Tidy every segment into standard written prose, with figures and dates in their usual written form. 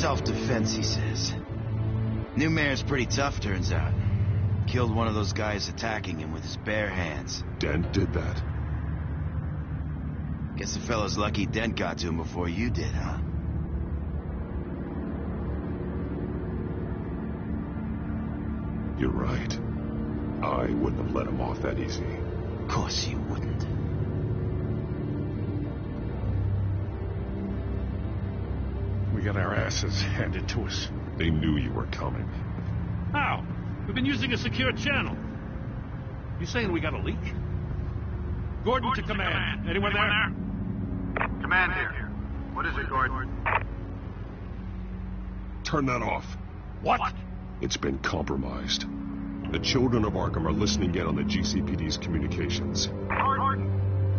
Self-defense, he says. New mayor's pretty tough, turns out. Killed one of those guys attacking him with his bare hands. Dent did that. Guess the fella's lucky Dent got to him before you did, huh? You're right. I wouldn't have let him off that easy. Of course you wouldn't. We got our asses handed to us. They knew you were coming. How? We've been using a secure channel. You saying we got a leak? Gordon to command. Anyone there? Command here. What is it, Gordon? Turn that off. What? It's been compromised. The children of Arkham are listening in on the GCPD's communications. Gordon,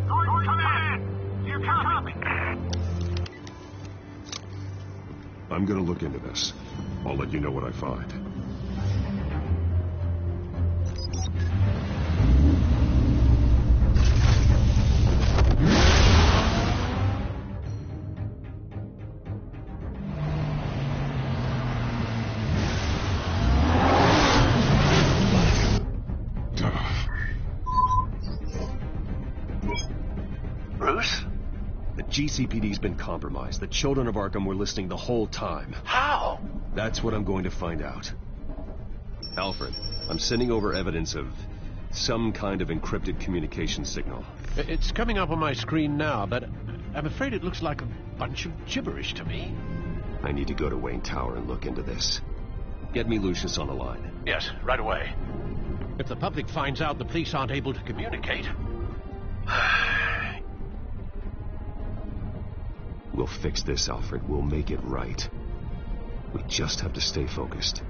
command! You copy? I'm gonna look into this. I'll let you know what I find. GCPD's been compromised. The children of Arkham were listening the whole time. How? That's what I'm going to find out. Alfred, I'm sending over evidence of some kind of encrypted communication signal. It's coming up on my screen now, but I'm afraid it looks like a bunch of gibberish to me. I need to go to Wayne Tower and look into this. Get me Lucius on the line. Yes, right away. If the public finds out the police aren't able to communicate... We'll fix this, Alfred. We'll make it right. We just have to stay focused.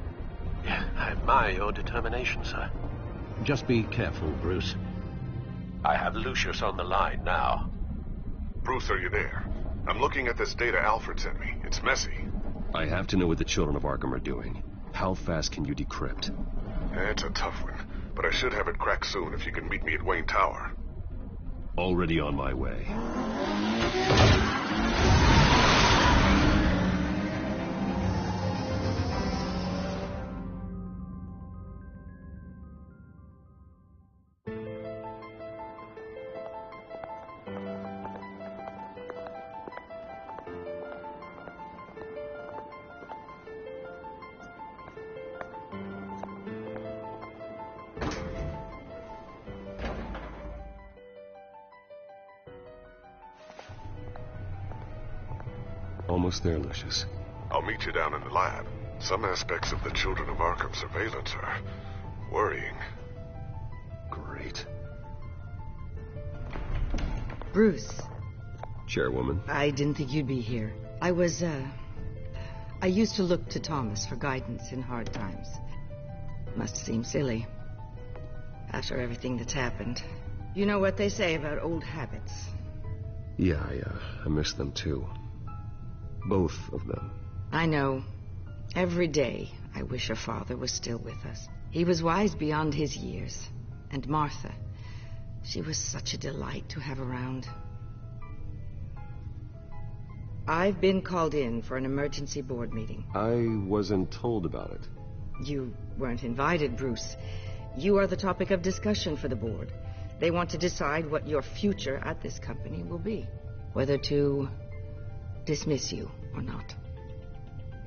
I admire your determination, sir. Just be careful, Bruce. I have Lucius on the line now. Bruce, are you there? I'm looking at this data Alfred sent me. It's messy. I have to know what the children of Arkham are doing. How fast can you decrypt? It's a tough one, but I should have it cracked soon if you can meet me at Wayne Tower. Already on my way. Almost there, Lucius. I'll meet you down in the lab. Some aspects of the Children of Arkham surveillance are worrying. Great. Bruce. Chairwoman. I didn't think you'd be here. I used to look to Thomas for guidance in hard times. Must seem silly. After everything that's happened. You know what they say about old habits. Yeah, I miss them too. Both of them. I know. Every day, I wish her father was still with us. He was wise beyond his years. And Martha, she was such a delight to have around. I've been called in for an emergency board meeting. I wasn't told about it. You weren't invited, Bruce. You are the topic of discussion for the board. They want to decide what your future at this company will be. Whether to dismiss you or not.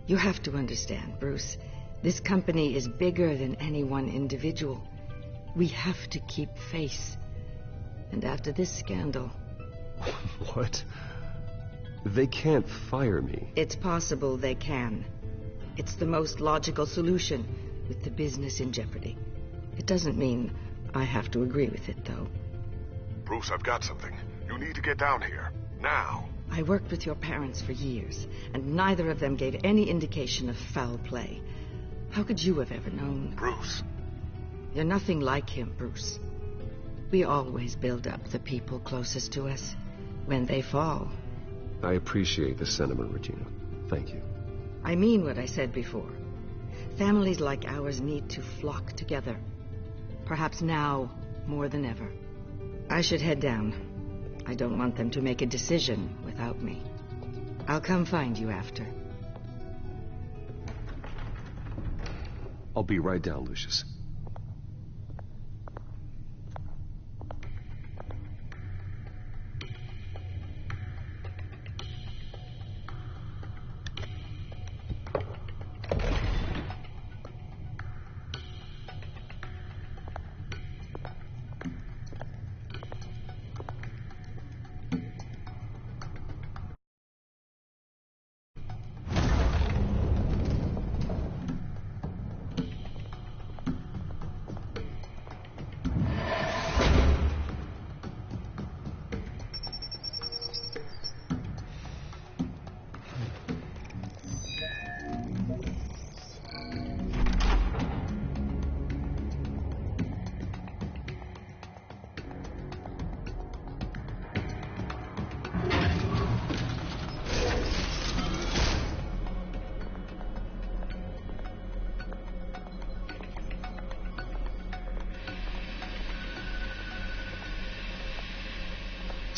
You have to understand, Bruce. This company is bigger than any one individual. We have to keep face. And after this scandal... What? They can't fire me. It's possible they can. It's the most logical solution with the business in jeopardy. It doesn't mean I have to agree with it, though. Bruce, I've got something. You need to get down here. Now. I worked with your parents for years, and neither of them gave any indication of foul play. How could you have ever known? Bruce. You're nothing like him, Bruce. We always build up the people closest to us. When they fall... I appreciate the sentiment, Regina. Thank you. I mean what I said before. Families like ours need to flock together. Perhaps now more than ever. I should head down. I don't want them to make a decision without me. I'll come find you after. I'll be right down, Lucius.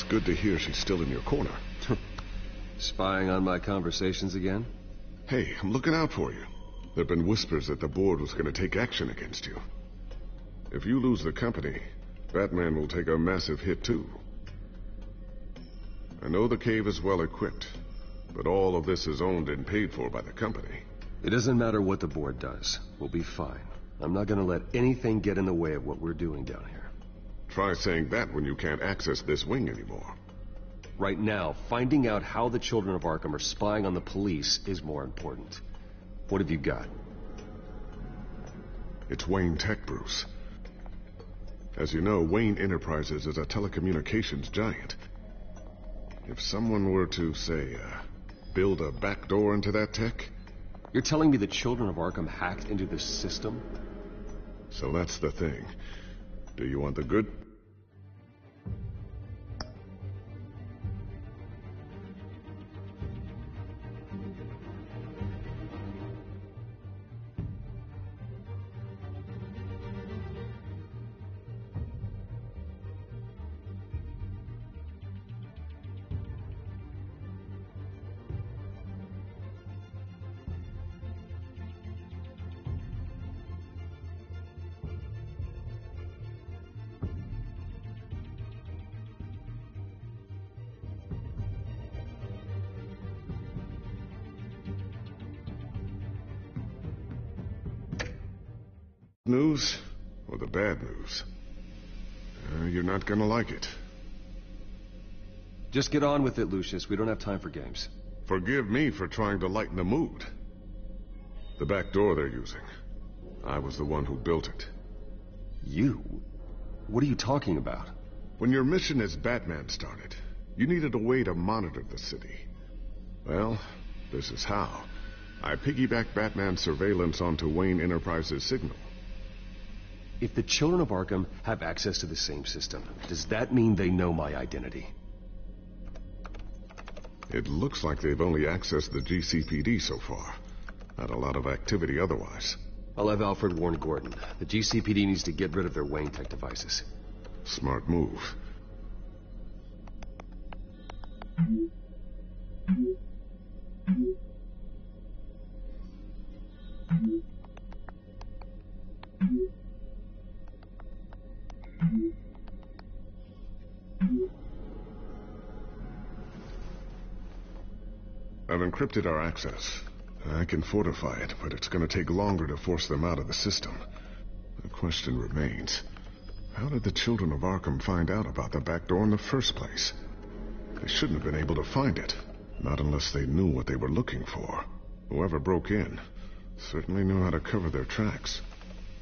Good to hear she's still in your corner. Spying on my conversations again? Hey, I'm looking out for you. There have been whispers that the board was going to take action against you. If you lose the company, Batman will take a massive hit too. I know the cave is well equipped, but all of this is owned and paid for by the company. It doesn't matter what the board does. We'll be fine. I'm not going to let anything get in the way of what we're doing down here. Try saying that when you can't access this wing anymore. Right now, finding out how the children of Arkham are spying on the police is more important. What have you got? It's Wayne Tech, Bruce. As you know, Wayne Enterprises is a telecommunications giant. If someone were to, say, build a backdoor into that tech... You're telling me the children of Arkham hacked into this system? So that's the thing. Do you want the good? News or the bad news? You're not gonna like it. Just get on with it, Lucius. We don't have time for games. Forgive me for trying to lighten the mood. The back door they're using. I was the one who built it. You? What are you talking about? When your mission as Batman started, you needed a way to monitor the city. Well, this is how. I piggybacked Batman's surveillance onto Wayne Enterprises' signal. If the children of Arkham have access to the same system, does that mean they know my identity? It looks like they've only accessed the GCPD so far. Not a lot of activity otherwise. I'll have Alfred warn Gordon. The GCPD needs to get rid of their Wayne Tech devices. Smart move. I've encrypted our access. I can fortify it, but it's going to take longer to force them out of the system. The question remains, how did the children of Arkham find out about the back door in the first place? They shouldn't have been able to find it, not unless they knew what they were looking for. Whoever broke in certainly knew how to cover their tracks.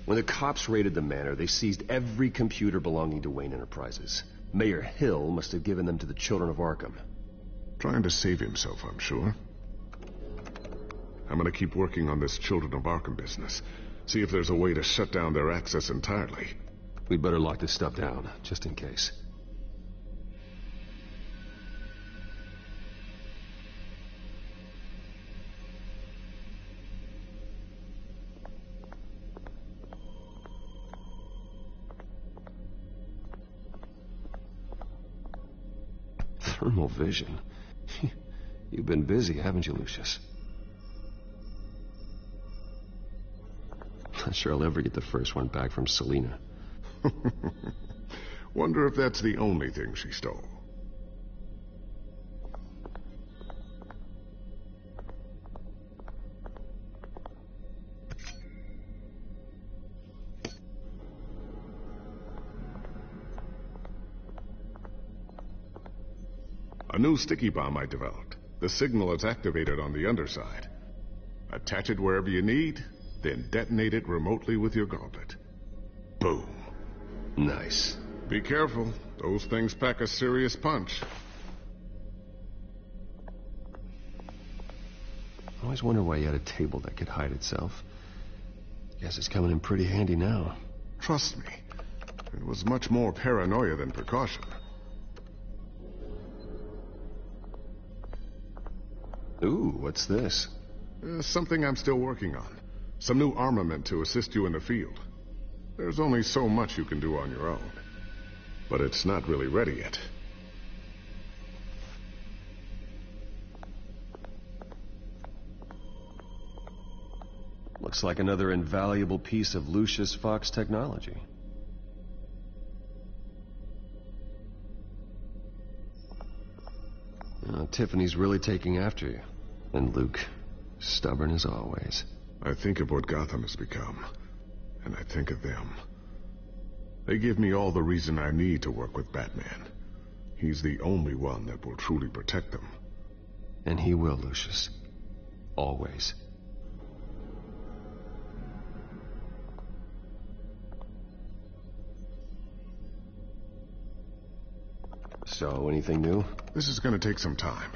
When the cops raided the manor, they seized every computer belonging to Wayne Enterprises. Mayor Hill must have given them to the children of Arkham. Trying to save himself, I'm sure. I'm gonna keep working on this Children of Arkham business. See if there's a way to shut down their access entirely. We'd better lock this stuff down, just in case. Thermal vision? You've been busy, haven't you, Lucius? sure I'll ever get the first one back from Selena. Wonder if that's the only thing she stole. A new sticky bomb I developed. The signal is activated on the underside. Attach it wherever you need, then detonate it remotely with your gauntlet. Boom. Nice. Be careful. Those things pack a serious punch. I always wonder why you had a table that could hide itself. Guess it's coming in pretty handy now. Trust me, it was much more paranoia than precaution. Ooh, what's this? Something I'm still working on. Some new armament to assist you in the field. There's only so much you can do on your own. But it's not really ready yet. Looks like another invaluable piece of Lucius Fox technology. Tiffany's really taking after you. And Luke, stubborn as always. I think of what Gotham has become, and I think of them. They give me all the reason I need to work with Batman. He's the only one that will truly protect them. And he will, Lucius. Always. So, anything new? This is gonna take some time.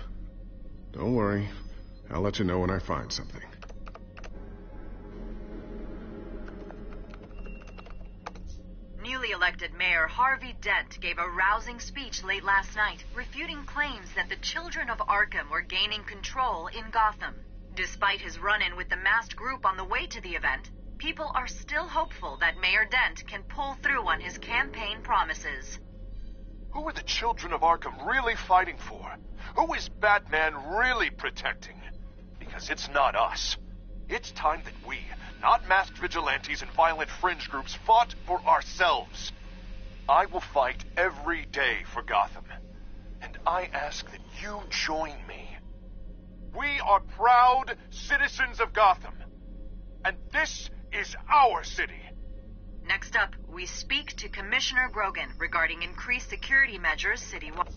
Don't worry. I'll let you know when I find something. Newly elected Mayor Harvey Dent gave a rousing speech late last night, refuting claims that the children of Arkham were gaining control in Gotham. Despite his run-in with the masked group on the way to the event, people are still hopeful that Mayor Dent can pull through on his campaign promises. Who are the children of Arkham really fighting for? Who is Batman really protecting? Because it's not us. It's time that we, not masked vigilantes and violent fringe groups, fought for ourselves. I will fight every day for Gotham. And I ask that you join me. We are proud citizens of Gotham. And this is our city. Next up, we speak to Commissioner Grogan regarding increased security measures citywide.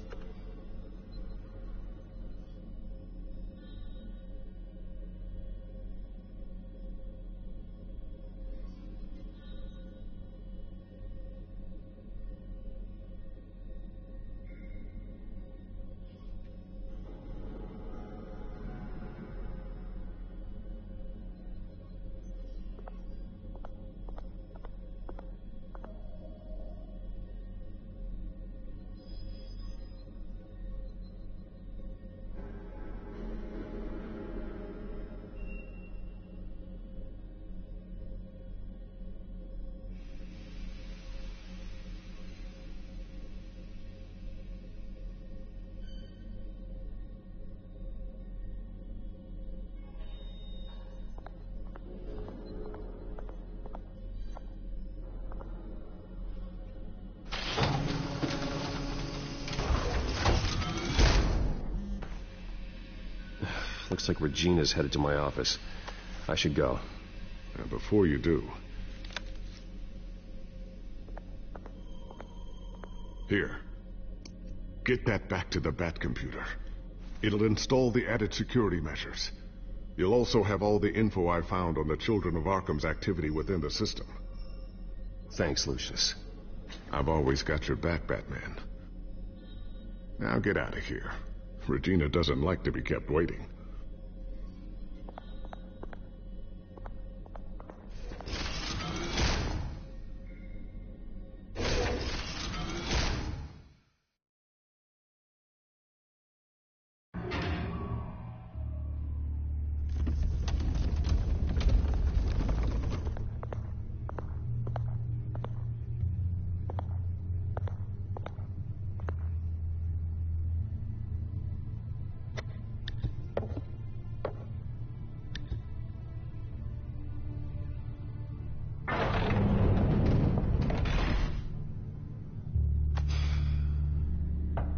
Looks like Regina's headed to my office. I should go. And before you do... Here. Get that back to the Bat computer. It'll install the added security measures. You'll also have all the info I found on the Children of Arkham's activity within the system. Thanks, Lucius. I've always got your back, Batman. Now get out of here. Regina doesn't like to be kept waiting.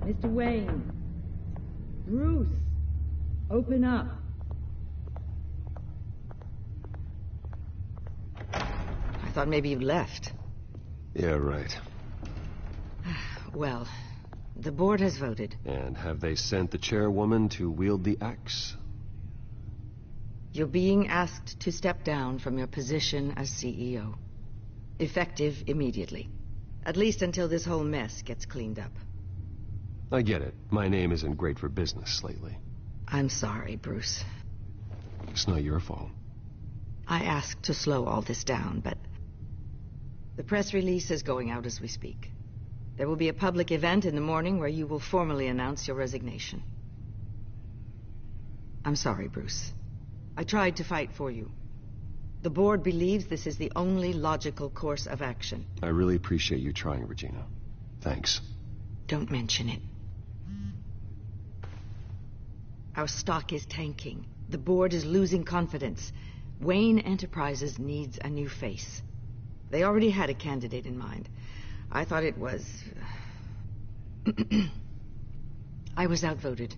Mr. Wayne. Bruce. Open up. I thought maybe you left. Yeah, right. Well, the board has voted. And have they sent the chairwoman to wield the axe? You're being asked to step down from your position as CEO. Effective immediately. At least until this whole mess gets cleaned up. I get it. My name isn't great for business lately. I'm sorry, Bruce. It's not your fault. I asked to slow all this down, but the press release is going out as we speak. There will be a public event in the morning where you will formally announce your resignation. I'm sorry, Bruce. I tried to fight for you. The board believes this is the only logical course of action. I really appreciate you trying, Regina. Thanks. Don't mention it. Our stock is tanking. The board is losing confidence. Wayne Enterprises needs a new face. They already had a candidate in mind. I thought it was... I was outvoted.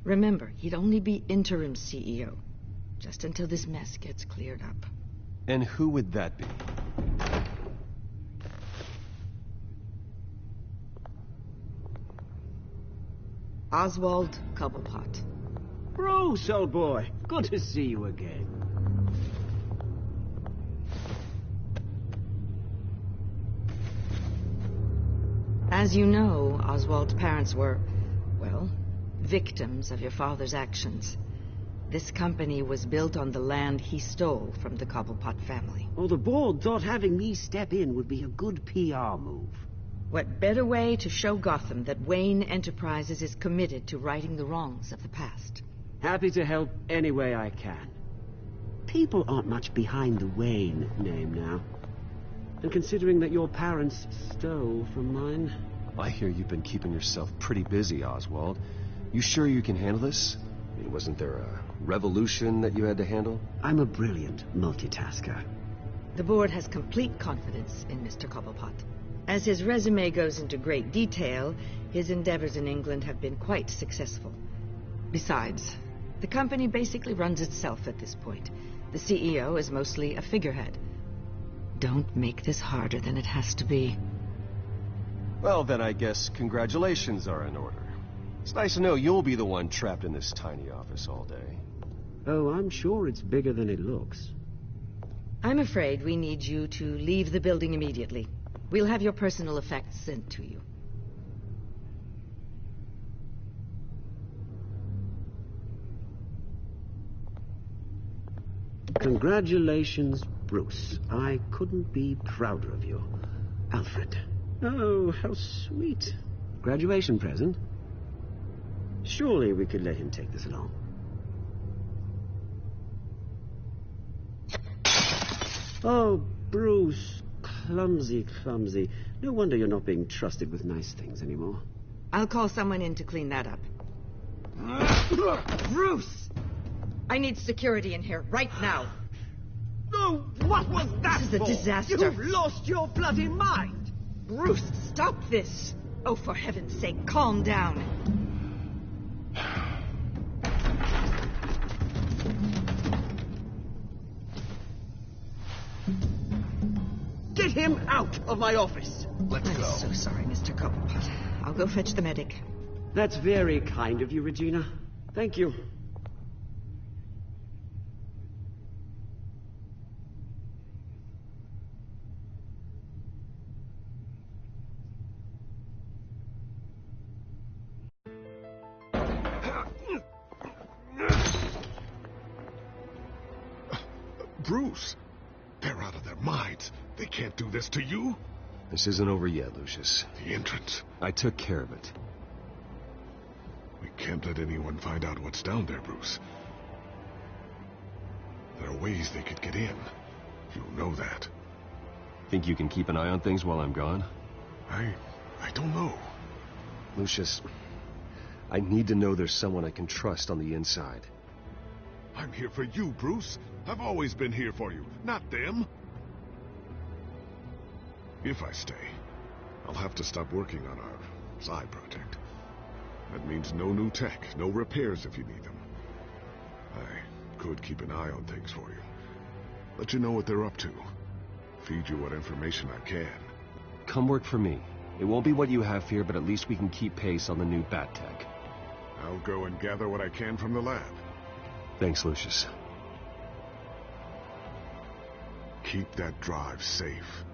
Remember, he'd only be interim CEO. Just until this mess gets cleared up. And who would that be? Oswald Cobblepot. Bruce, old boy. Good to see you again. As you know, Oswald's parents were, well, victims of your father's actions. This company was built on the land he stole from the Cobblepot family. Well, the board thought having me step in would be a good PR move. What better way to show Gotham that Wayne Enterprises is committed to righting the wrongs of the past? Happy to help any way I can. People aren't much behind the Wayne name now. And considering that your parents stole from mine... I hear you've been keeping yourself pretty busy, Oswald. You sure you can handle this? I mean, wasn't there a revolution that you had to handle? I'm a brilliant multitasker. The board has complete confidence in Mr. Cobblepot. As his resume goes into great detail, his endeavors in England have been quite successful. Besides, the company basically runs itself at this point. The CEO is mostly a figurehead. Don't make this harder than it has to be. Well, then I guess congratulations are in order. It's nice to know you'll be the one trapped in this tiny office all day. Oh, I'm sure it's bigger than it looks. I'm afraid we need you to leave the building immediately. We'll have your personal effects sent to you. Congratulations, Bruce. I couldn't be prouder of you. Alfred. Oh, how sweet. Graduation present? Surely we could let him take this along. Oh, Bruce. Clumsy, clumsy. No wonder you're not being trusted with nice things anymore. I'll call someone in to clean that up. Bruce! I need security in here, right now. No, what was that This is a for? disaster. You've lost your bloody mind! Bruce, stop this! Oh, for heaven's sake, calm down. Get him out of my office! Let's I'm go. so sorry, Mr. Cobblepot. I'll go fetch the medic. That's very kind of you, Regina. Thank you. Bruce, they're out of their minds. They can't do this to you. This isn't over yet, Lucius. The entrance. I took care of it. We can't let anyone find out what's down there, Bruce. There are ways they could get in. You know that. Think you can keep an eye on things while I'm gone? I don't know. Lucius, I need to know there's someone I can trust on the inside. I'm here for you, Bruce. I've always been here for you, not them. If I stay, I'll have to stop working on our side project. That means no new tech, no repairs if you need them. I could keep an eye on things for you. Let you know what they're up to. Feed you what information I can. Come work for me. It won't be what you have here, but at least we can keep pace on the new bat tech. I'll go and gather what I can from the lab. Thanks, Lucius. Keep that drive safe.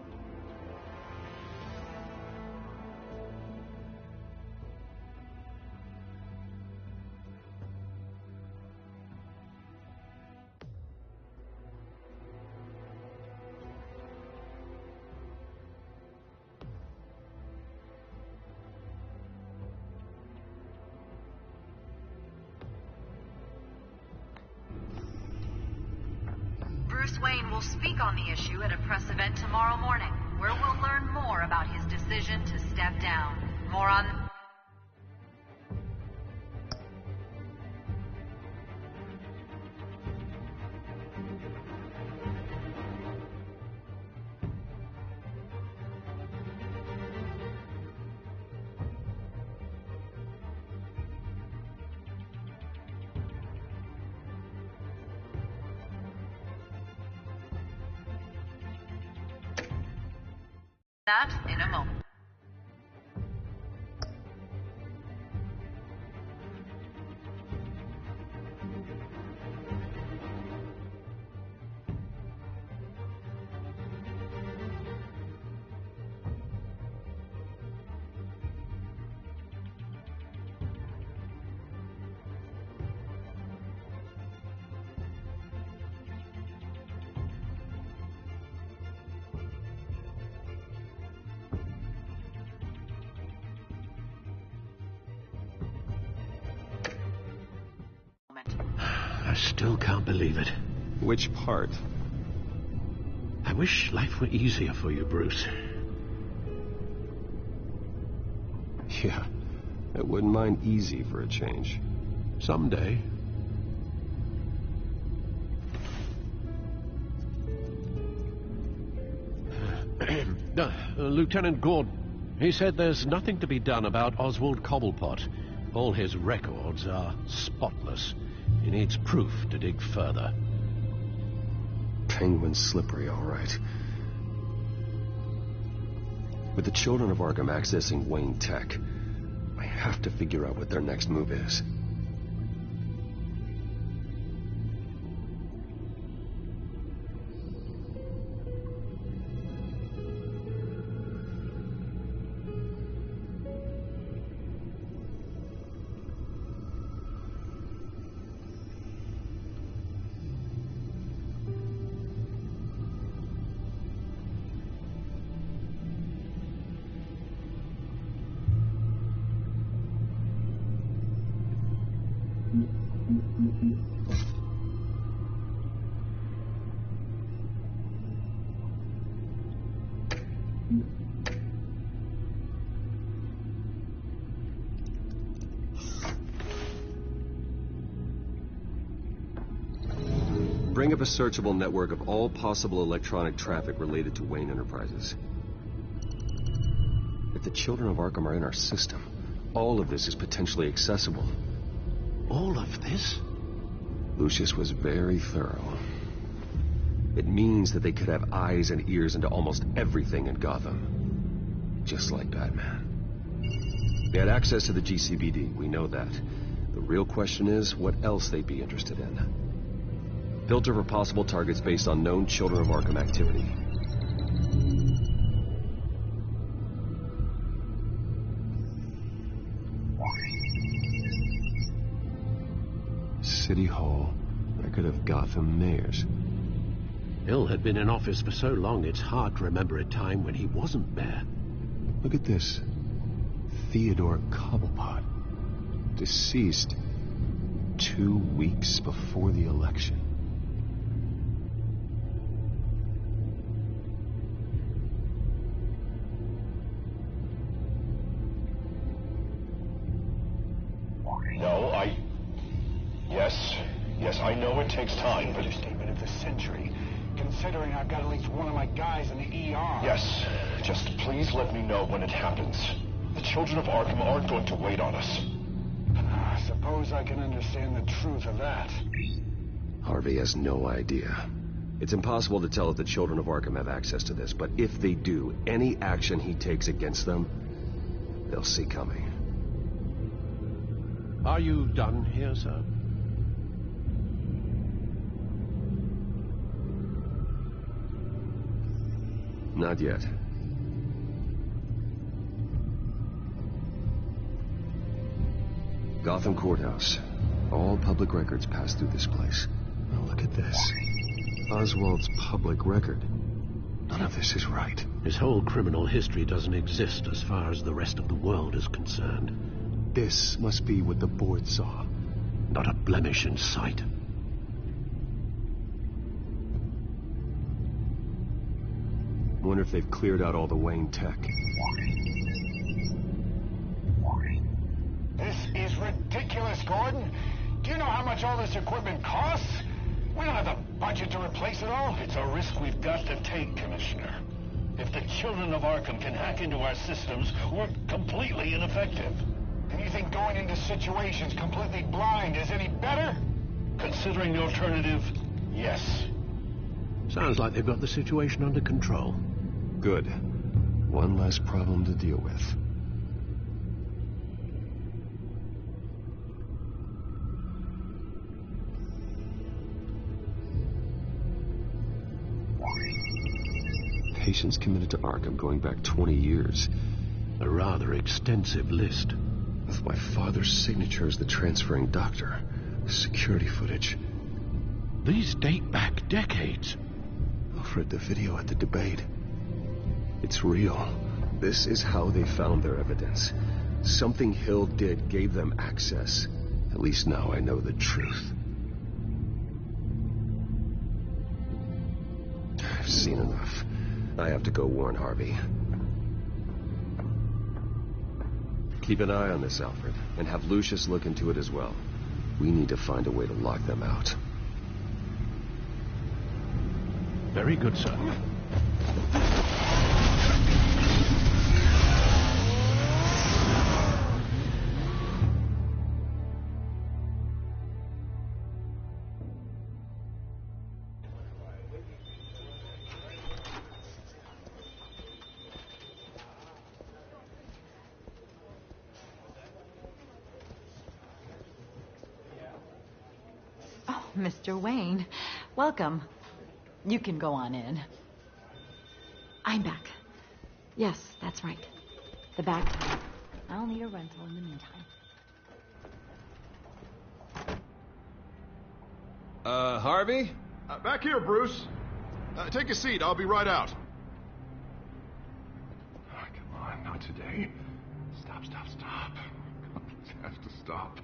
Bruce Wayne will speak on the issue at a press event tomorrow morning, where we'll learn more about his decision to step down. More on... that in a moment. I still can't believe it. Which part? I wish life were easier for you, Bruce. Yeah, I wouldn't mind easy for a change. Someday. Lieutenant Gordon. He said there's nothing to be done about Oswald Cobblepot. All his records are spotless. He needs proof to dig further. Penguin's slippery, all right. With the children of Arkham accessing Wayne Tech, I have to figure out what their next move is. Bring up a searchable network of all possible electronic traffic related to Wayne Enterprises. If the children of Arkham are in our system, all of this is potentially accessible. All of this? Lucius was very thorough. It means that they could have eyes and ears into almost everything in Gotham. Just like Batman. They had access to the GCPD, we know that. The real question is, what else they'd be interested in. Filter for possible targets based on known Children of Arkham activity. City Hall, record of Gotham mayors. Hill had been in office for so long, it's hard to remember a time when he wasn't mayor. Look at this. Theodore Cobblepot. Deceased 2 weeks before the election. Yes, I know it takes time, but... Understatement of the century, considering I've got at least one of my guys in the ER. Yes, just please let me know when it happens. The children of Arkham aren't going to wait on us. suppose I can understand the truth of that. Harvey has no idea. It's impossible to tell if the children of Arkham have access to this, but if they do, any action he takes against them, they'll see coming. Are you done here, sir? Not yet. Gotham Courthouse. All public records pass through this place. Now look at this. Oswald's public record. None of this is right. His whole criminal history doesn't exist as far as the rest of the world is concerned. This must be what the board saw. Not a blemish in sight. Wonder if they've cleared out all the Wayne tech. This is ridiculous, Gordon. Do you know how much all this equipment costs? We don't have the budget to replace it all. It's a risk we've got to take, Commissioner. If the children of Arkham can hack into our systems, we're completely ineffective. And you think going into situations completely blind is any better? Considering the alternative, yes. Sounds like they've got the situation under control. Good. One less problem to deal with. Patients committed to Arkham going back 20 years. A rather extensive list. With my father's signature as the transferring doctor. Security footage. These date back decades. Alfred, the video at the debate. It's real. This is how they found their evidence. Something Hill did gave them access. At least now I know the truth. I've seen enough. I have to go warn Harvey. Keep an eye on this, Alfred, and have Lucius look into it as well. We need to find a way to lock them out. Very good, sir. Mr. Wayne, welcome. You can go on in. I'm back. Yes, that's right. The back. I'll need a rental in the meantime. Harvey? Back here, Bruce. Take a seat. I'll be right out. Oh, come on, not today. Stop. Please have to stop.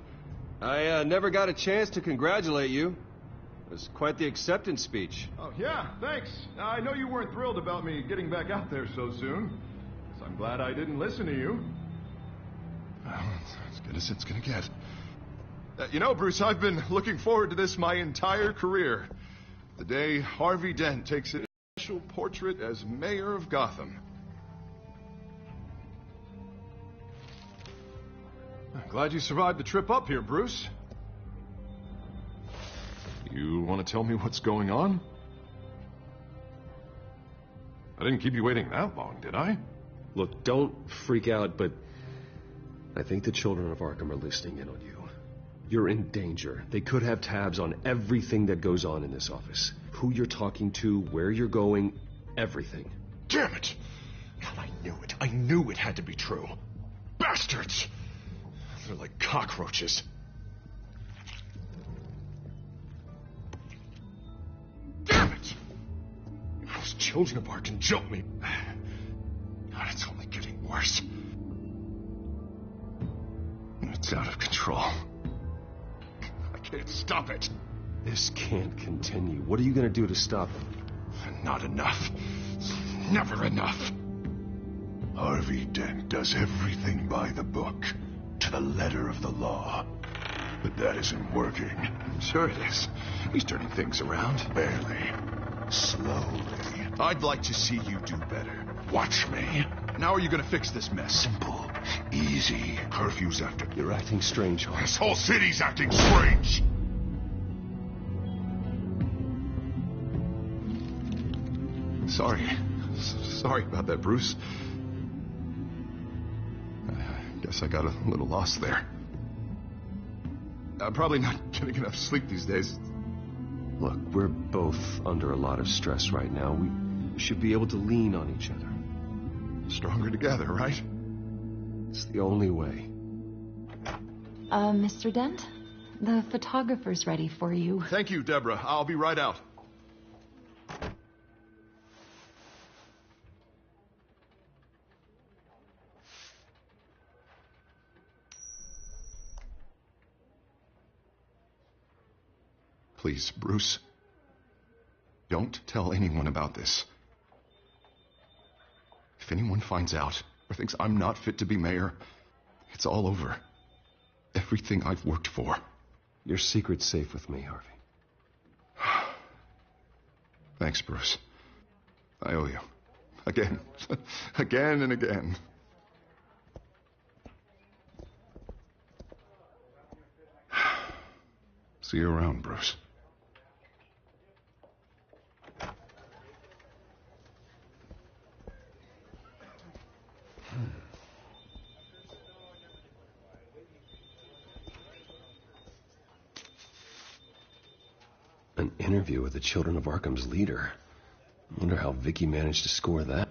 I never got a chance to congratulate you. It was quite the acceptance speech. Oh, yeah, thanks. I know you weren't thrilled about me getting back out there so soon. So I'm glad I didn't listen to you. Well, it's as good as it's gonna get. You know, Bruce, I've been looking forward to this my entire career. The day Harvey Dent takes a special portrait as mayor of Gotham. I'm glad you survived the trip up here, Bruce. You want to tell me what's going on? I didn't keep you waiting that long, did I? Look, don't freak out, but I think the children of Arkham are listening in on you. You're in danger. They could have tabs on everything that goes on in this office. Who you're talking to, where you're going, everything. Damn it! I knew it. I knew it had to be true. Bastards! They're like cockroaches. Damn it! Those children of Arkham jumped me. God, it's only getting worse. It's out of control. I can't stop it. This can't continue. What are you going to do to stop it? Not enough. Never enough. Harvey Dent does everything by the book, to the letter of the law. But that isn't working. Sure it is. He's turning things around. Barely. Slowly. I'd like to see you do better. Watch me. Now are you gonna fix this mess? Simple. Easy. Curfew's after. You're acting strange, Harvey. This whole city's acting strange. Sorry about that, Bruce. I guess I got a little lost there. I'm probably not getting enough sleep these days. Look, we're both under a lot of stress right now. We should be able to lean on each other. Stronger together, right? It's the only way. Mr. Dent? The photographer's ready for you. Thank you, Deborah. I'll be right out. Please, Bruce, don't tell anyone about this. If anyone finds out or thinks I'm not fit to be mayor, it's all over. Everything I've worked for. Your secret's safe with me, Harvey. Thanks, Bruce. I owe you. Again. Again and again. See you around, Bruce. An interview with the Children of Arkham's leader. I wonder how Vicky managed to score that.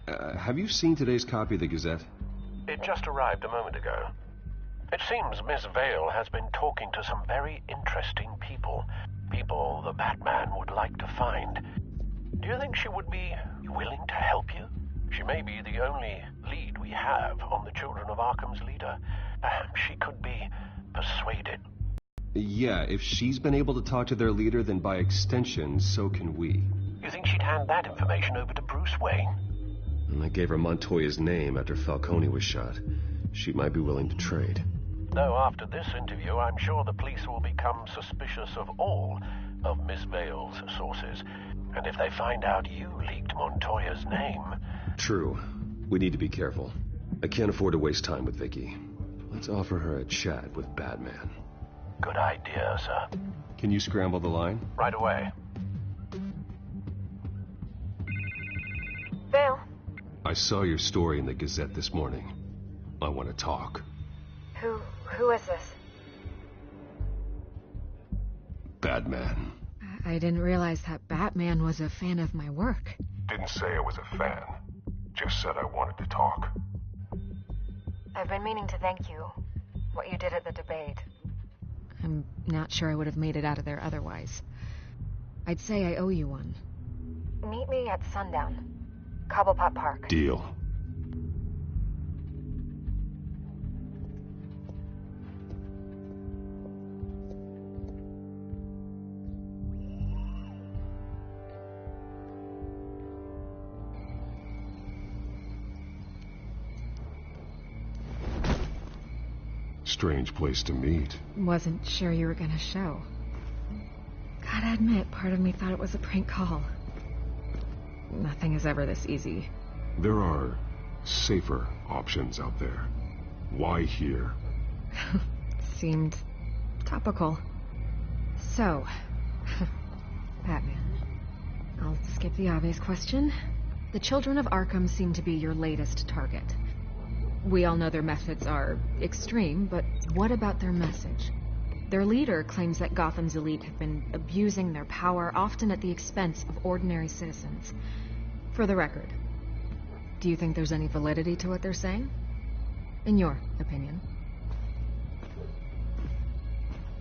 Have you seen today's copy of the Gazette? It just arrived a moment ago. It seems Miss Vale has been talking to some very interesting people. People the Batman would like to find. Do you think she would be willing to help you? She may be the only lead we have on the Children of Arkham's leader. Perhaps she could be persuaded. Yeah, if she's been able to talk to their leader, then by extension, so can we. You think she'd hand that information over to Bruce Wayne? And I gave her Montoya's name after Falcone was shot. She might be willing to trade. Though after this interview, I'm sure the police will become suspicious of all of Miss Vale's sources. And if they find out you leaked Montoya's name... True. We need to be careful. I can't afford to waste time with Vicky. Let's offer her a chat with Batman. Good idea, sir. Can you scramble the line? Right away. Vale. I saw your story in the Gazette this morning. I want to talk. Who is this? Batman. I didn't realize that Batman was a fan of my work. Didn't say I was a fan. Just said I wanted to talk. I've been meaning to thank you. What you did at the debate. I'm not sure I would have made it out of there otherwise. I'd say I owe you one. Meet me at sundown. Cobblepot Park. Deal. Strange place to meet. Wasn't sure you were gonna show. Gotta admit, part of me thought it was a prank call. Nothing is ever this easy. There are safer options out there. Why here? Seemed topical. So, Batman. I'll skip the obvious question. The Children of Arkham seem to be your latest target. We all know their methods are extreme, but what about their message? Their leader claims that Gotham's elite have been abusing their power, often at the expense of ordinary citizens. For the record, do you think there's any validity to what they're saying? In your opinion?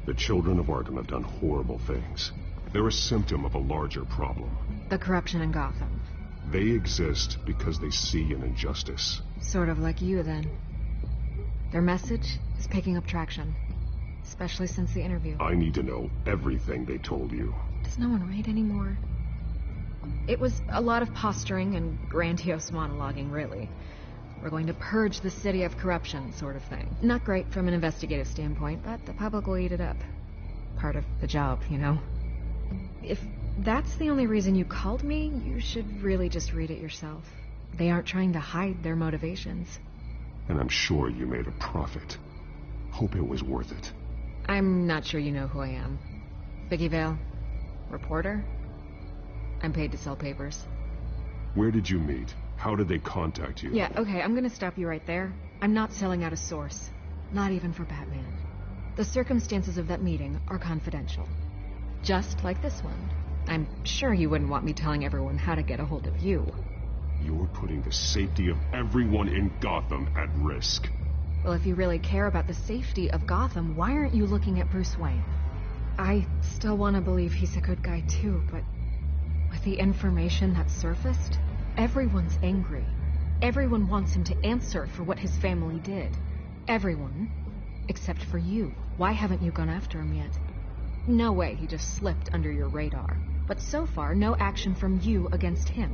The Children of Arkham have done horrible things. They're a symptom of a larger problem. The corruption in Gotham. They exist because they see an injustice. Sort of like you, then. Their message is picking up traction. Especially since the interview. I need to know everything they told you. Does no one read anymore? It was a lot of posturing and grandiose monologuing, really. We're going to purge the city of corruption, sort of thing. Not great from an investigative standpoint, but the public will eat it up. Part of the job, you know? If that's the only reason you called me, you should really just read it yourself. They aren't trying to hide their motivations. And I'm sure you made a profit. Hope it was worth it. I'm not sure you know who I am. Vicky Vale? Reporter? I'm paid to sell papers. Where did you meet? How did they contact you? Yeah, okay, I'm gonna stop you right there. I'm not selling out a source. Not even for Batman. The circumstances of that meeting are confidential. Just like this one. I'm sure you wouldn't want me telling everyone how to get a hold of you. You're putting the safety of everyone in Gotham at risk. Well, if you really care about the safety of Gotham, why aren't you looking at Bruce Wayne? I still want to believe he's a good guy too, but with the information that surfaced, everyone's angry. Everyone wants him to answer for what his family did. Everyone, except for you. Why haven't you gone after him yet? No way he just slipped under your radar. But so far, no action from you against him.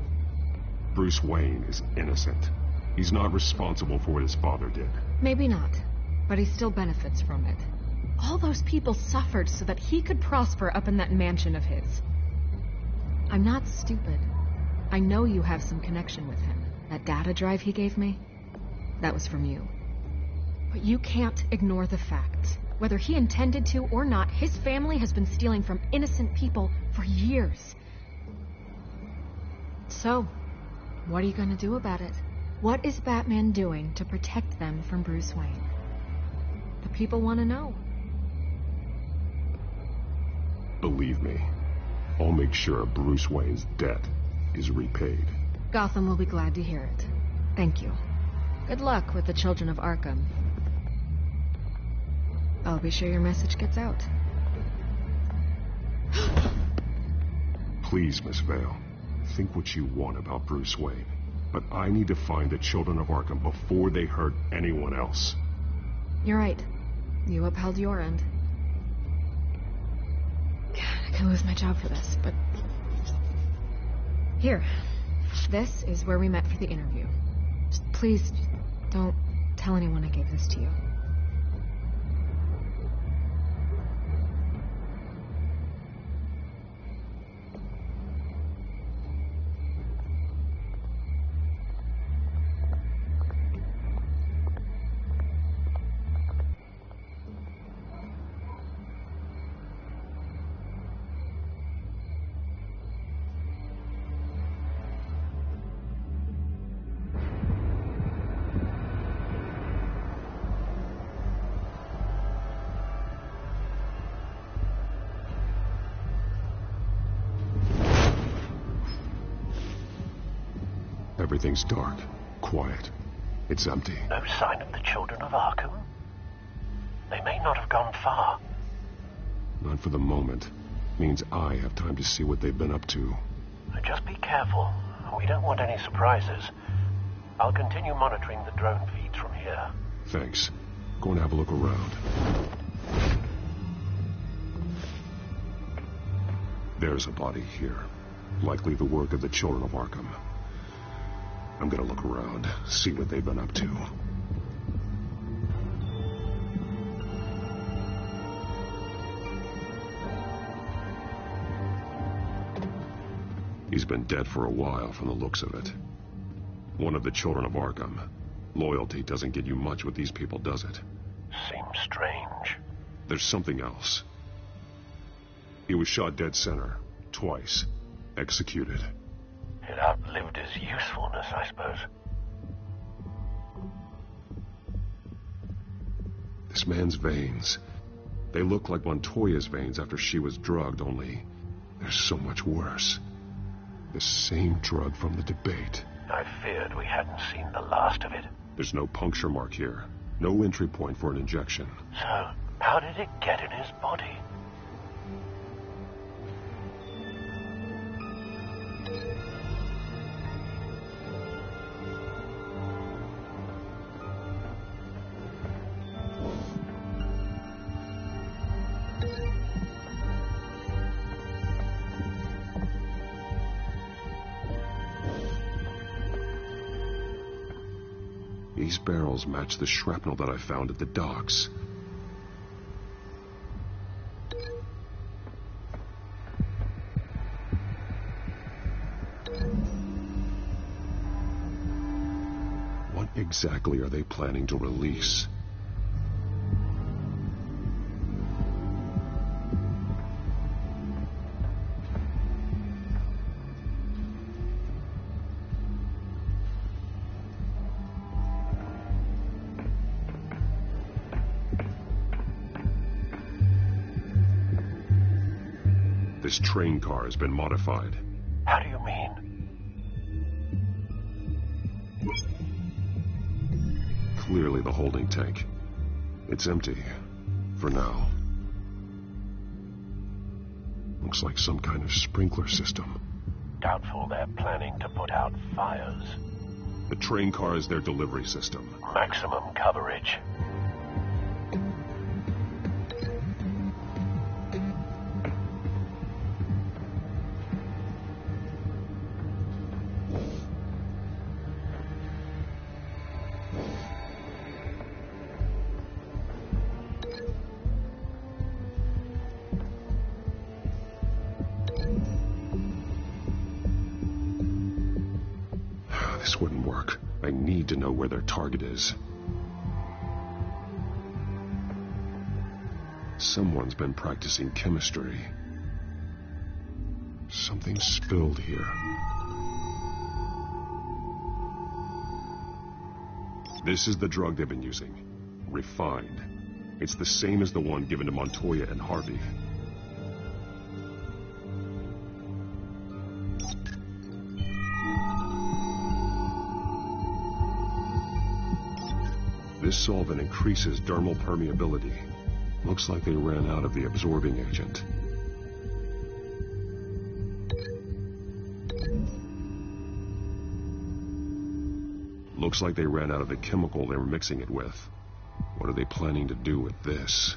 Bruce Wayne is innocent. He's not responsible for what his father did. Maybe not, but he still benefits from it. All those people suffered so that he could prosper up in that mansion of his. I'm not stupid. I know you have some connection with him. That data drive he gave me, that was from you. But you can't ignore the facts. Whether he intended to or not, his family has been stealing from innocent people for years. So, what are you going to do about it? What is Batman doing to protect them from Bruce Wayne? The people want to know. Believe me, I'll make sure Bruce Wayne's debt is repaid. Gotham will be glad to hear it. Thank you. Good luck with the Children of Arkham. I'll be sure your message gets out. Please, Miss Vale, think what you want about Bruce Wayne. But I need to find the Children of Arkham before they hurt anyone else. You're right. You upheld your end. God, I could lose my job for this, but... Here. This is where we met for the interview. Just please, don't tell anyone I gave this to you. Everything's dark, quiet. It's empty. No sign of the Children of Arkham? They may not have gone far. Not for the moment. Means I have time to see what they've been up to. Just be careful. We don't want any surprises. I'll continue monitoring the drone feeds from here. Thanks. Going to have a look around. There's a body here. Likely the work of the Children of Arkham. I'm gonna look around, see what they've been up to. He's been dead for a while from the looks of it. One of the Children of Arkham. Loyalty doesn't get you much with these people, does it? Seems strange. There's something else. He was shot dead center, twice, executed. It outlived his usefulness, I suppose. This man's veins. They look like Montoya's veins after she was drugged, only they're so much worse. The same drug from the debate. I feared we hadn't seen the last of it. There's no puncture mark here. No entry point for an injection. So, how did it get in his body? These barrels match the shrapnel that I found at the docks. What exactly are they planning to release? This train car has been modified. How do you mean? Clearly the holding tank. It's empty. For now. Looks like some kind of sprinkler system. Doubtful they're planning to put out fires. The train car is their delivery system. Maximum coverage. This wouldn't work. I need to know where their target is. Someone's been practicing chemistry. Something spilled here. This is the drug they've been using. Refined. It's the same as the one given to Montoya and Harvey. This solvent increases dermal permeability. Looks like they ran out of the absorbing agent. Looks like they ran out of the chemical they were mixing it with. What are they planning to do with this?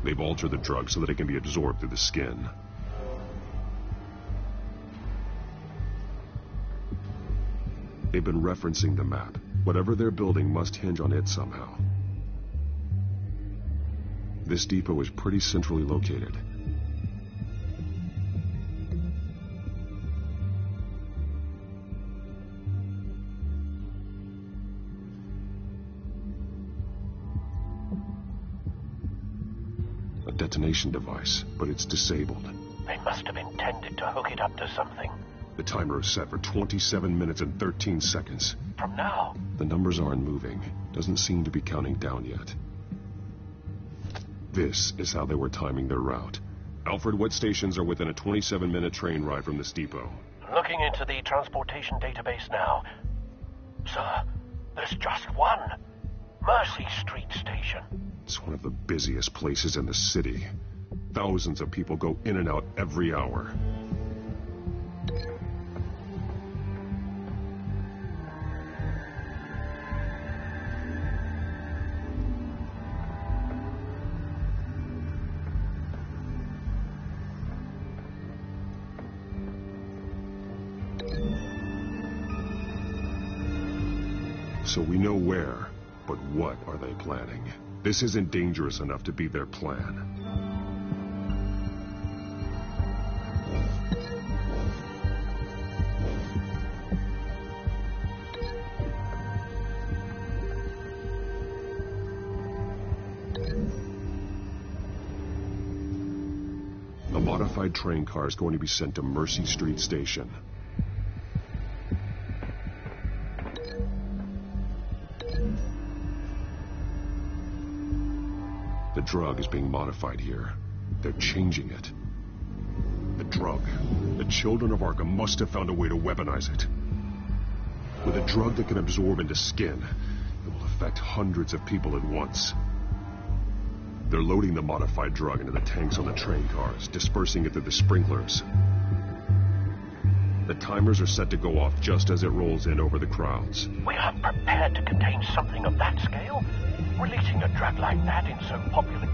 They've altered the drug so that it can be absorbed through the skin. They've been referencing the map. Whatever they're building must hinge on it somehow. This depot is pretty centrally located. A detonation device, but it's disabled. They must have intended to hook it up to something. The timer is set for 27 minutes and 13 seconds. From now? The numbers aren't moving. Doesn't seem to be counting down yet. This is how they were timing their route. Alfred, what stations are within a 27-minute train ride from this depot? Looking into the transportation database now. Sir, there's just one. Mercy Street Station. It's one of the busiest places in the city. Thousands of people go in and out every hour. So we know where, but what are they planning? This isn't dangerous enough to be their plan. A modified train car is going to be sent to Mercy Street Station. The drug is being modified here. They're changing it. The drug. The children of Arkham must have found a way to weaponize it. With a drug that can absorb into skin, it will affect hundreds of people at once. They're loading the modified drug into the tanks on the train cars, dispersing it through the sprinklers. The timers are set to go off just as it rolls in over the crowds. We are prepared to contain something of that scale? Releasing a drug like that in so populated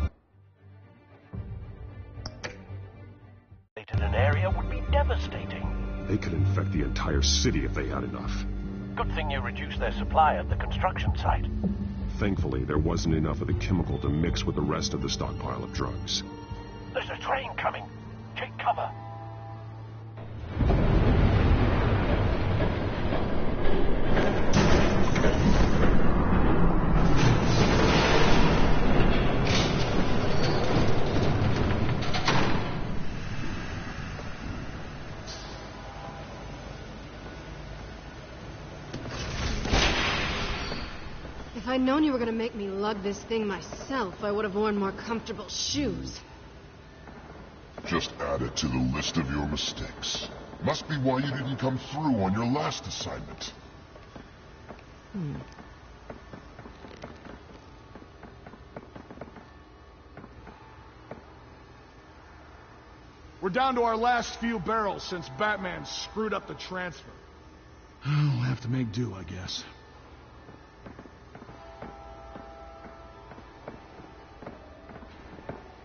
an area would be devastating. They could infect the entire city if they had enough. Good thing you reduced their supply at the construction site. Thankfully, there wasn't enough of the chemical to mix with the rest of the stockpile of drugs. There's a train coming. Take cover. If I'd known you were gonna make me lug this thing myself, I would have worn more comfortable shoes. Just add it to the list of your mistakes. Must be why you didn't come through on your last assignment. We're down to our last few barrels since Batman screwed up the transfer. We'll have to make do, I guess.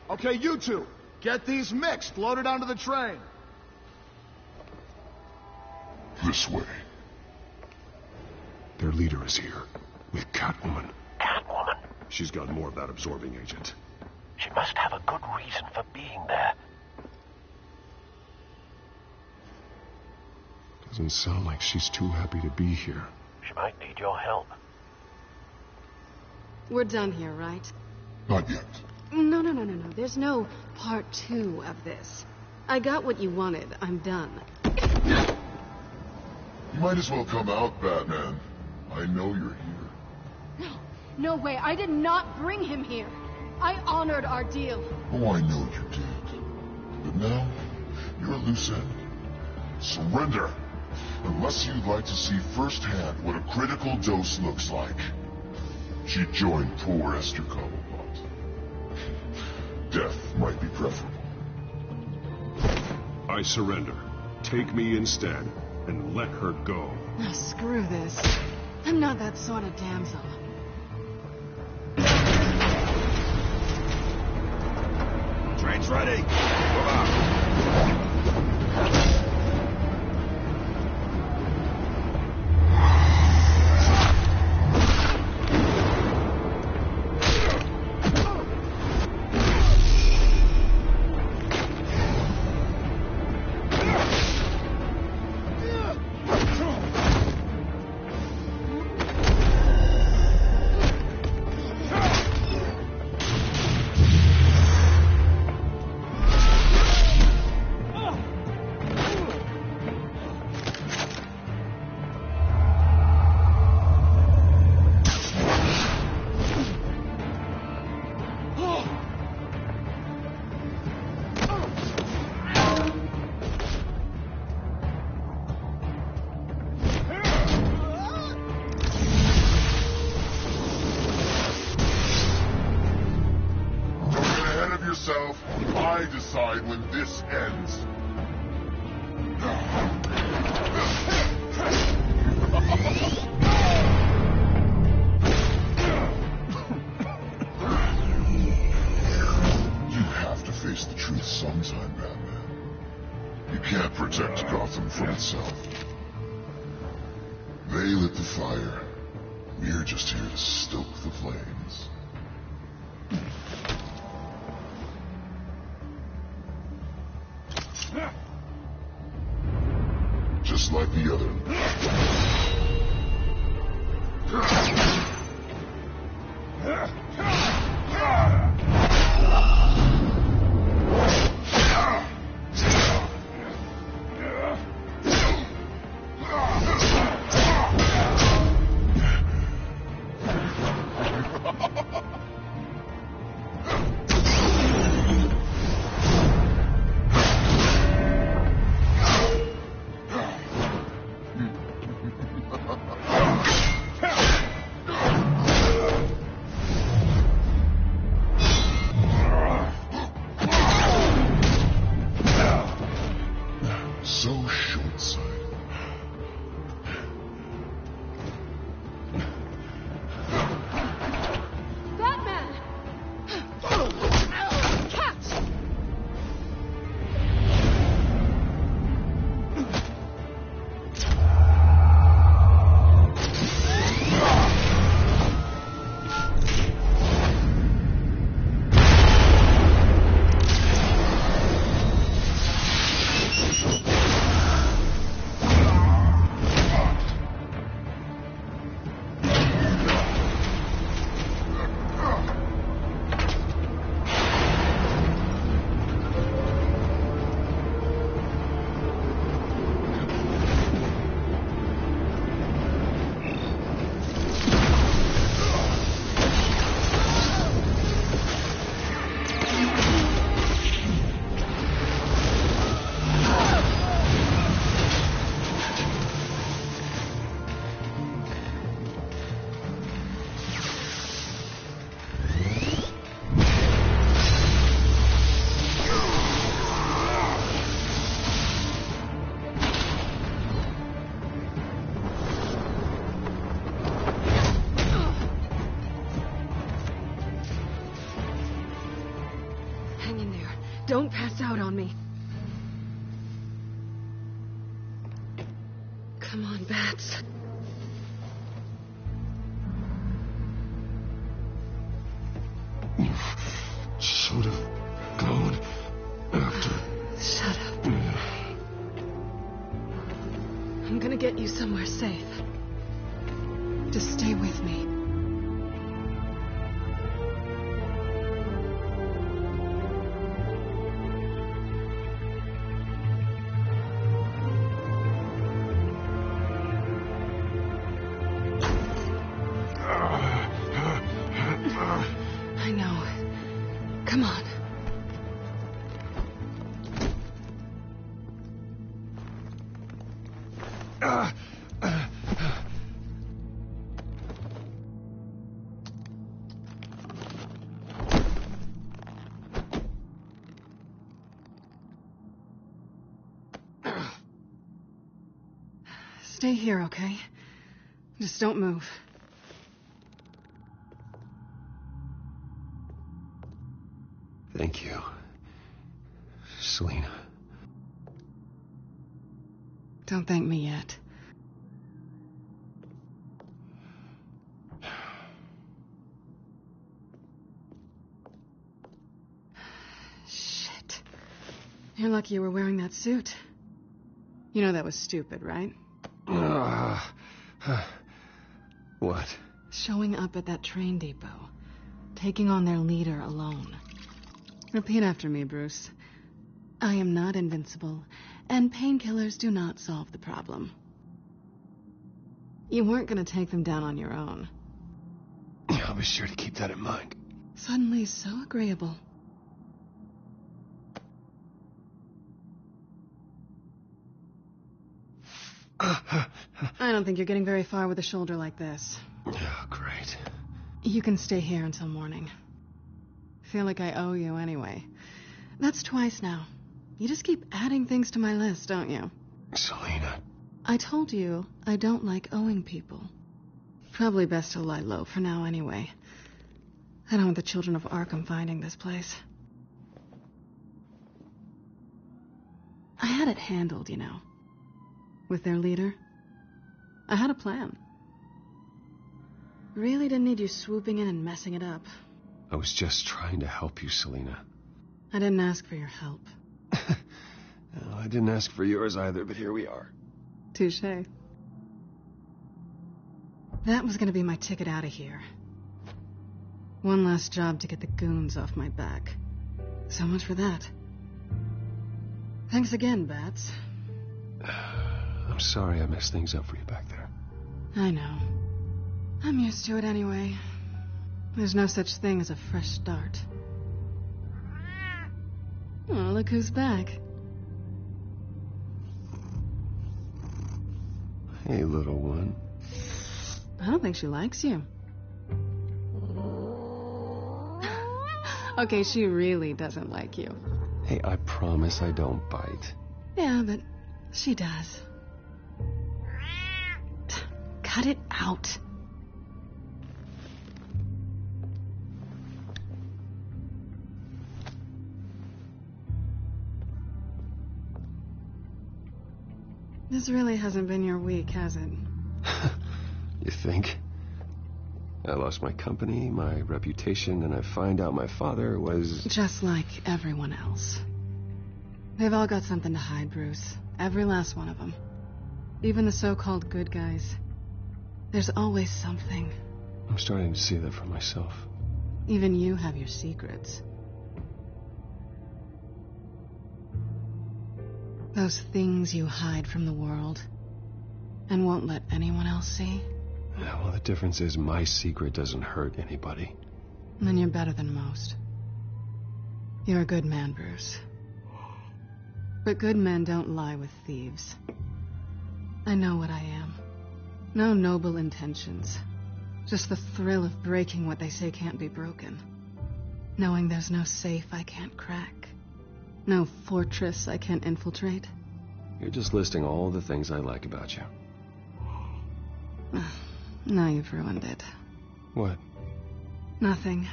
Okay, you two, get these mixed, loaded onto the train. This way. Their leader is here, with Catwoman. Catwoman? She's got more of that absorbing agent. She must have a good reason for being there. Doesn't sound like she's too happy to be here. She might need your help. We're done here, right? Not yet. No. There's no part 2 of this. I got what you wanted. I'm done. You might as well come out, Batman. I know you're here. No, No way. I did not bring him here. I honored our deal. Oh, I know you did. But now, you're a loose end. Surrender! Unless you'd like to see firsthand what a critical dose looks like. She joined poor Esther Cobblepot. Death might be preferable. I surrender. Take me instead, and let her go. Oh, screw this. I'm not that sort of damsel. Train's ready. Move out. I decide when this ends. You have to face the truth sometime, Batman. You can't protect Gotham from itself. They lit the fire. We're just here to stoke the flames. Just like the other. So short-sighted. Batman! Catch! Hang in there. Don't pass out on me. Come on, Bats. Should have gone after. Shut up. I'm gonna get you somewhere safe. Just stay with me. Stay here, okay? Just don't move. Thank you, Selena. Don't thank me yet. Shit. You're lucky you were wearing that suit. You know that was stupid, right? What? Showing up at that train depot. Taking on their leader alone. Repeat after me, Bruce. I am not invincible, and painkillers do not solve the problem. You weren't going to take them down on your own. I'll be sure to keep that in mind. Suddenly so agreeable. I don't think you're getting very far with a shoulder like this. Oh, great. You can stay here until morning. Feel like I owe you anyway. That's twice now. You just keep adding things to my list, don't you? Selena. I told you I don't like owing people. Probably best to lie low for now anyway. I don't want the children of Arkham finding this place. I had it handled, you know. With their leader. I had a plan. Really didn't need you swooping in and messing it up. I was just trying to help you, Selena. I didn't ask for your help. Well, I didn't ask for yours either, but here we are. Touché. That was gonna be my ticket out of here. One last job to get the goons off my back. So much for that. Thanks again, Bats. I'm sorry I messed things up for you back there. I know. I'm used to it anyway. There's no such thing as a fresh start. Oh, look who's back. Hey, little one. I don't think she likes you. Okay, she really doesn't like you. Hey, I promise I don't bite. Yeah, but she does. Cut it out. This really hasn't been your week, has it? You think? I lost my company, my reputation, and I find out my father was... Just like everyone else. They've all got something to hide, Bruce. Every last one of them. Even the so-called good guys. There's always something. I'm starting to see that for myself. Even you have your secrets. Those things you hide from the world and won't let anyone else see. Yeah, well, the difference is my secret doesn't hurt anybody. Then you're better than most. You're a good man, Bruce. But good men don't lie with thieves. I know what I am. No noble intentions. Just the thrill of breaking what they say can't be broken. Knowing there's no safe I can't crack. No fortress I can't infiltrate. You're just listing all the things I like about you. Now you've ruined it. What? Nothing.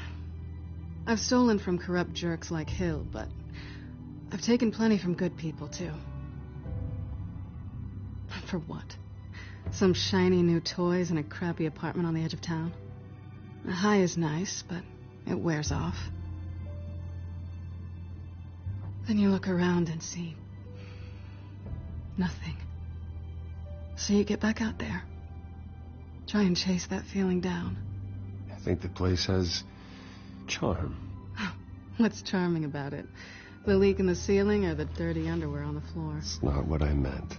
I've stolen from corrupt jerks like Hill, but I've taken plenty from good people, too. For what? Some shiny new toys and a crappy apartment on the edge of town? A high is nice, but it wears off. Then you look around and see nothing. So you get back out there. Try and chase that feeling down. I think the place has charm. What's charming about it? The leak in the ceiling or the dirty underwear on the floor? It's not what I meant.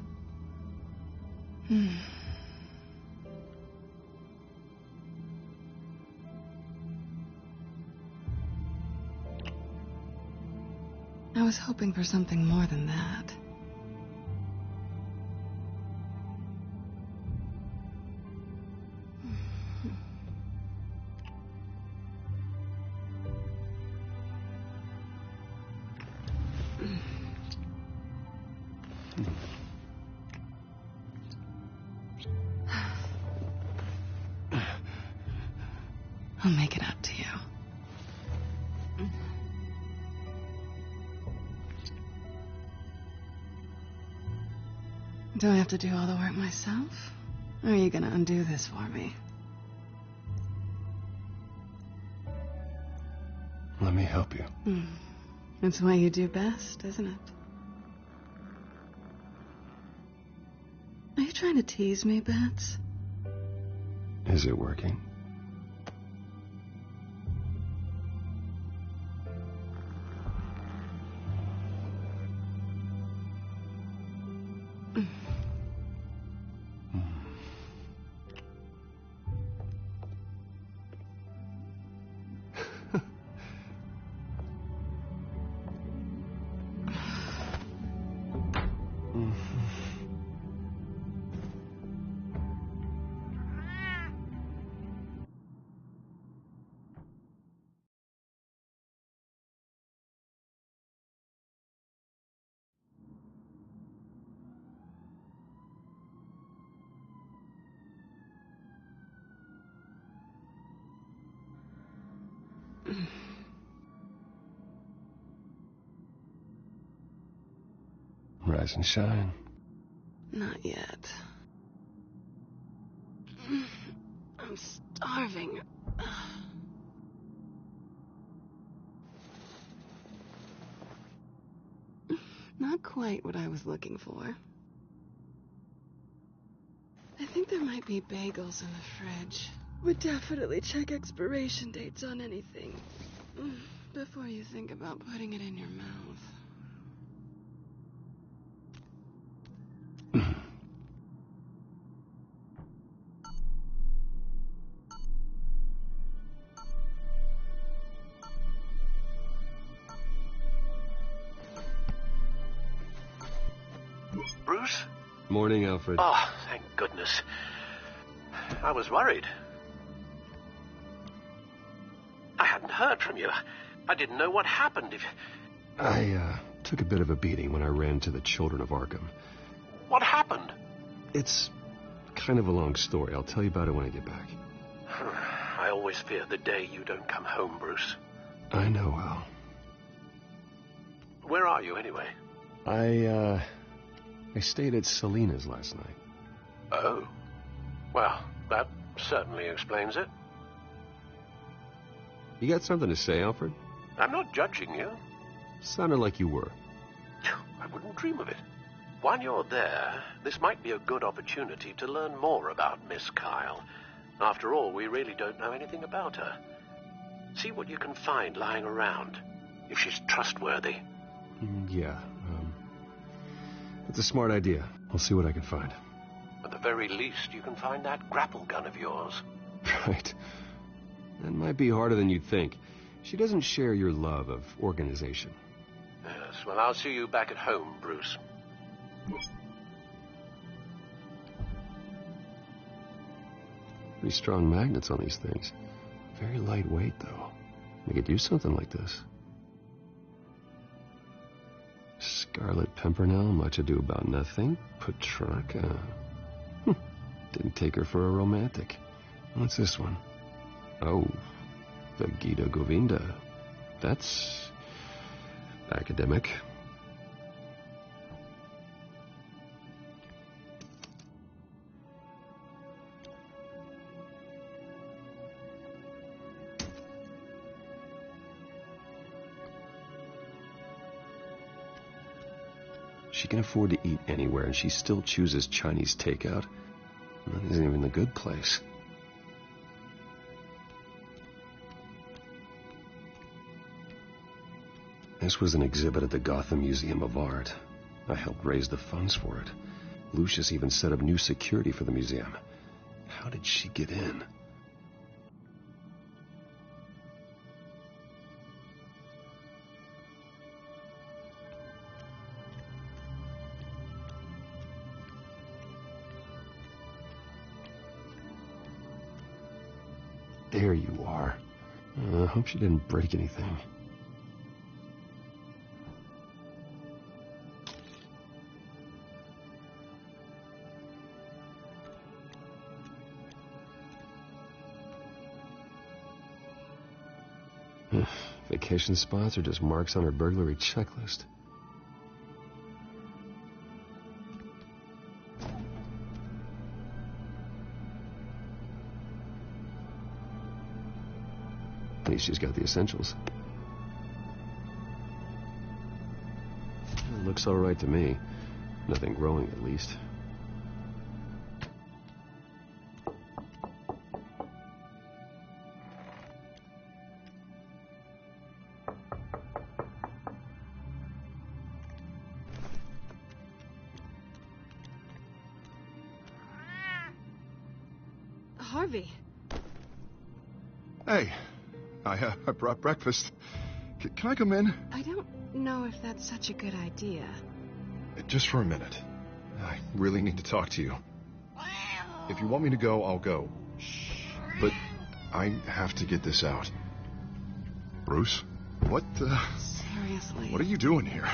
I was hoping for something more than that. I'll make it up to you. Do I have to do all the work myself? Or are you gonna undo this for me? Let me help you. It's what you do best, isn't it? Are you trying to tease me, Bats? Is it working? Rise and shine. Not yet. I'm starving. Not quite what I was looking for. I think there might be bagels in the fridge. Would definitely check expiration dates on anything before you think about putting it in your mouth. Bruce? Morning, Alfred. Oh, thank goodness. I was worried. I hadn't heard from you. I didn't know what happened. I took a bit of a beating when I ran to the Children of Arkham. What happened? It's kind of a long story. I'll tell you about it when I get back. I always fear the day you don't come home, Bruce. I know, Al. Where are you, anyway? I stayed at Selena's last night. Oh. Well, that certainly explains it. You got something to say, Alfred? I'm not judging you. Sounded like you were. I wouldn't dream of it. While you're there, this might be a good opportunity to learn more about Miss Kyle. After all, we really don't know anything about her. See what you can find lying around, if she's trustworthy. Yeah, that's a smart idea. I'll see what I can find. At the very least, you can find that grapple gun of yours. Right. That might be harder than you'd think. She doesn't share your love of organization. Yes, well, I'll see you back at home, Bruce. Pretty strong magnets on these things. Very lightweight, though. They could use something like this. Scarlet Pimpernel, Much Ado About Nothing, Petrarca. Didn't take her for a romantic. What's this one? Oh, the Gita Govinda. That's academic. She can afford to eat anywhere, and she still chooses Chinese takeout. That isn't even the good place. This was an exhibit at the Gotham Museum of Art. I helped raise the funds for it. Lucius even set up new security for the museum. How did she get in? There you are. I hope she didn't break anything. Vacation spots are just marks on her burglary checklist. At least she's got the essentials. It looks all right to me. Nothing growing, at least. Harvey. Hey, I brought breakfast. Can I come in? I don't know if that's such a good idea. Just for a minute. I really need to talk to you. If you want me to go, I'll go. But I have to get this out. Bruce? What the... Seriously. What are you doing here?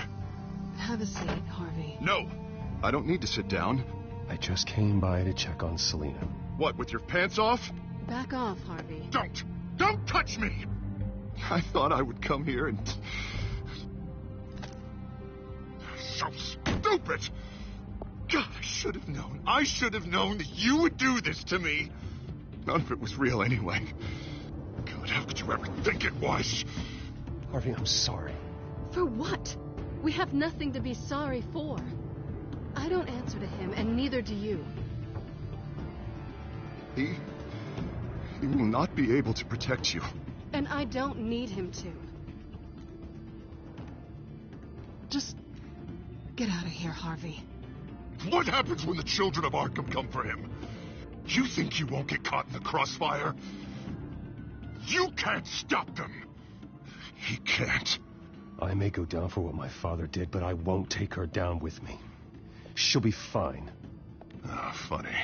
Have a seat, Harvey. No! I don't need to sit down. I just came by to check on Selina. What, with your pants off? Back off, Harvey. Don't! Don't touch me! I thought I would come here and... So stupid! God, I should have known. I should have known that you would do this to me. None of it was real anyway. God, how could you ever think it was? Harvey, I'm sorry. For what? We have nothing to be sorry for. I don't answer to him, and neither do you. He will not be able to protect you. And I don't need him to. Just get out of here, Harvey. What happens when the children of Arkham come for him? You think you won't get caught in the crossfire? You can't stop them. He can't. I may go down for what my father did, but I won't take her down with me. She'll be fine. Ah, funny.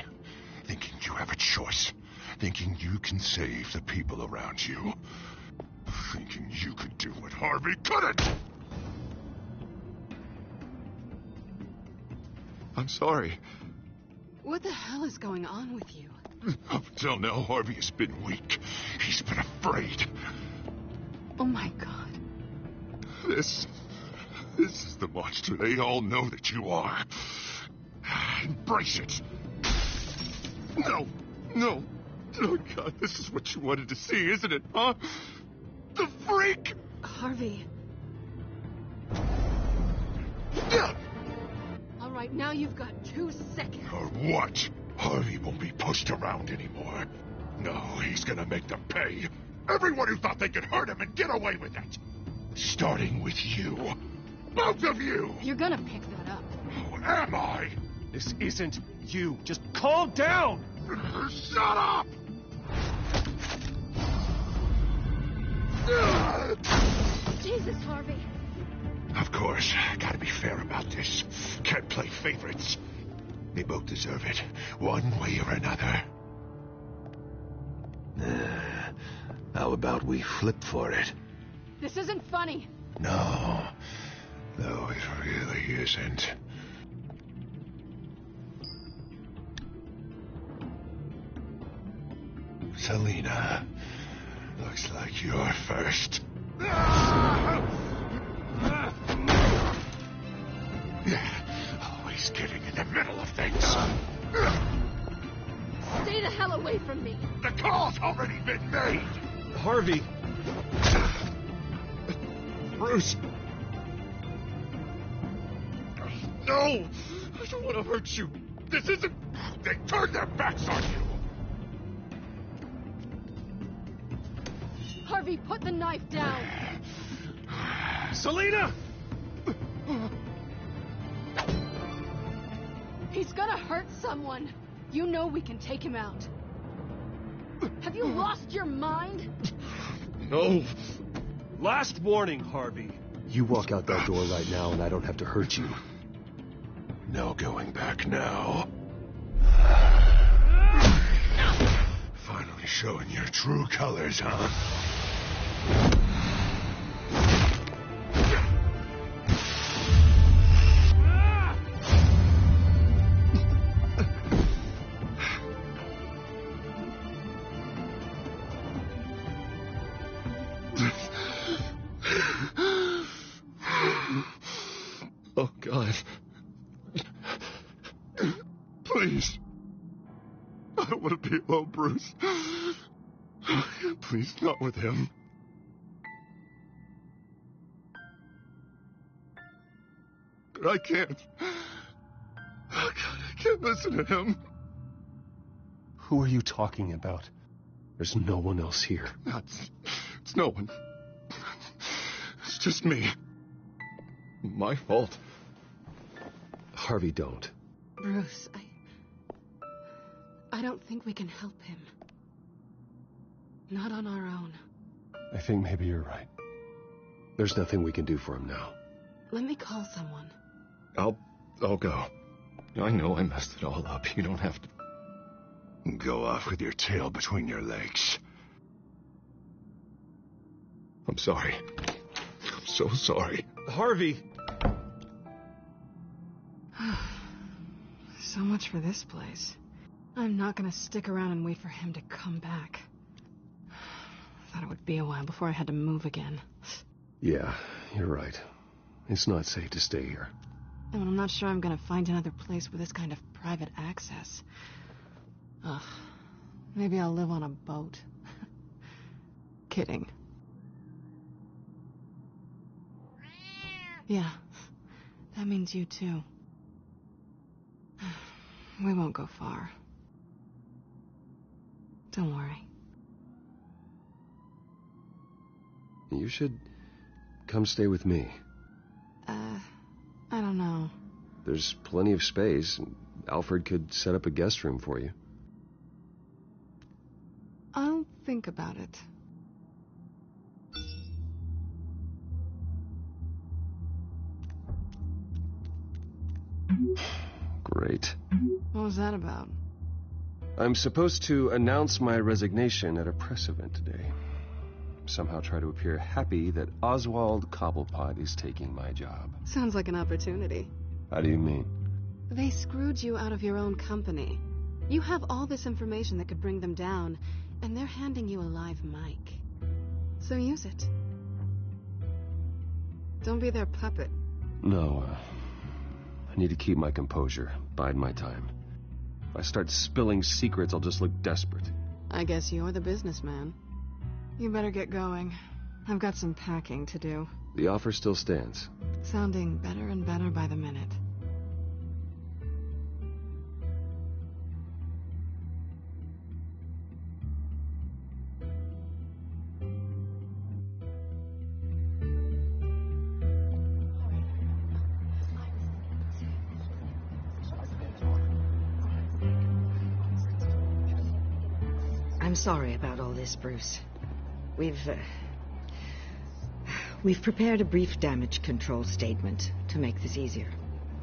Thinking you have a choice. Thinking you can save the people around you. Thinking you could do what Harvey couldn't! I'm sorry. What the hell is going on with you? Up until now, Harvey has been weak. He's been afraid. Oh my God. This is the monster they all know that you are. Embrace it. No. Oh, God, this is what you wanted to see, isn't it, huh? The freak! Harvey. All right, now you've got 2 seconds. Or what? Harvey won't be pushed around anymore. No, he's gonna make them pay. Everyone who thought they could hurt him and get away with it. Starting with you. Both of you! You're gonna pick that up. Who am I? This isn't you. Just calm down! Shut up! Jesus, Harvey. Of course, gotta be fair about this. Can't play favorites. They both deserve it, one way or another. How about we flip for it? This isn't funny. No, it really isn't. Selina, looks like you're first. Always getting in the middle of things. Stay the hell away from me. The call's already been made. Harvey. Bruce. No! I don't want to hurt you. This isn't... They turned their backs on you. Harvey, put the knife down. Selina! He's gonna hurt someone. You know we can take him out. Have you lost your mind? No. Last warning, Harvey. You walk out that door right now and I don't have to hurt you. No going back now. Finally showing your true colors, huh? Oh, God. Please. I don't want to be alone, Bruce. Please, not with him. But I can't. Oh, God, I can't listen to him. Who are you talking about? There's no one else here. It's no one. It's just me. My fault. Harvey, don't. Bruce, I don't think we can help him. Not on our own. I think maybe you're right. There's nothing we can do for him now. Let me call someone. I'll go. I know I messed it all up. You don't have to go off with your tail between your legs. I'm sorry. I'm so sorry. Harvey! So much for this place. I'm not gonna stick around and wait for him to come back. Thought it would be a while before I had to move again. Yeah, you're right. It's not safe to stay here. And I'm not sure I'm gonna find another place with this kind of private access. Ugh. Maybe I'll live on a boat. Kidding. Yeah, that means you too. We won't go far. Don't worry. You should come stay with me. I don't know. There's plenty of space. Alfred could set up a guest room for you. I'll think about it. Great. What was that about? I'm supposed to announce my resignation at a press event today. Somehow try to appear happy that Oswald Cobblepot is taking my job. Sounds like an opportunity. How do you mean? They screwed you out of your own company. You have all this information that could bring them down, and they're handing you a live mic. So use it. Don't be their puppet. No, I need to keep my composure, bide my time. If I start spilling secrets, I'll just look desperate. I guess you're the businessman. You better get going. I've got some packing to do. The offer still stands. Sounding better and better by the minute. I'm sorry about all this, Bruce. We've prepared a brief damage control statement to make this easier.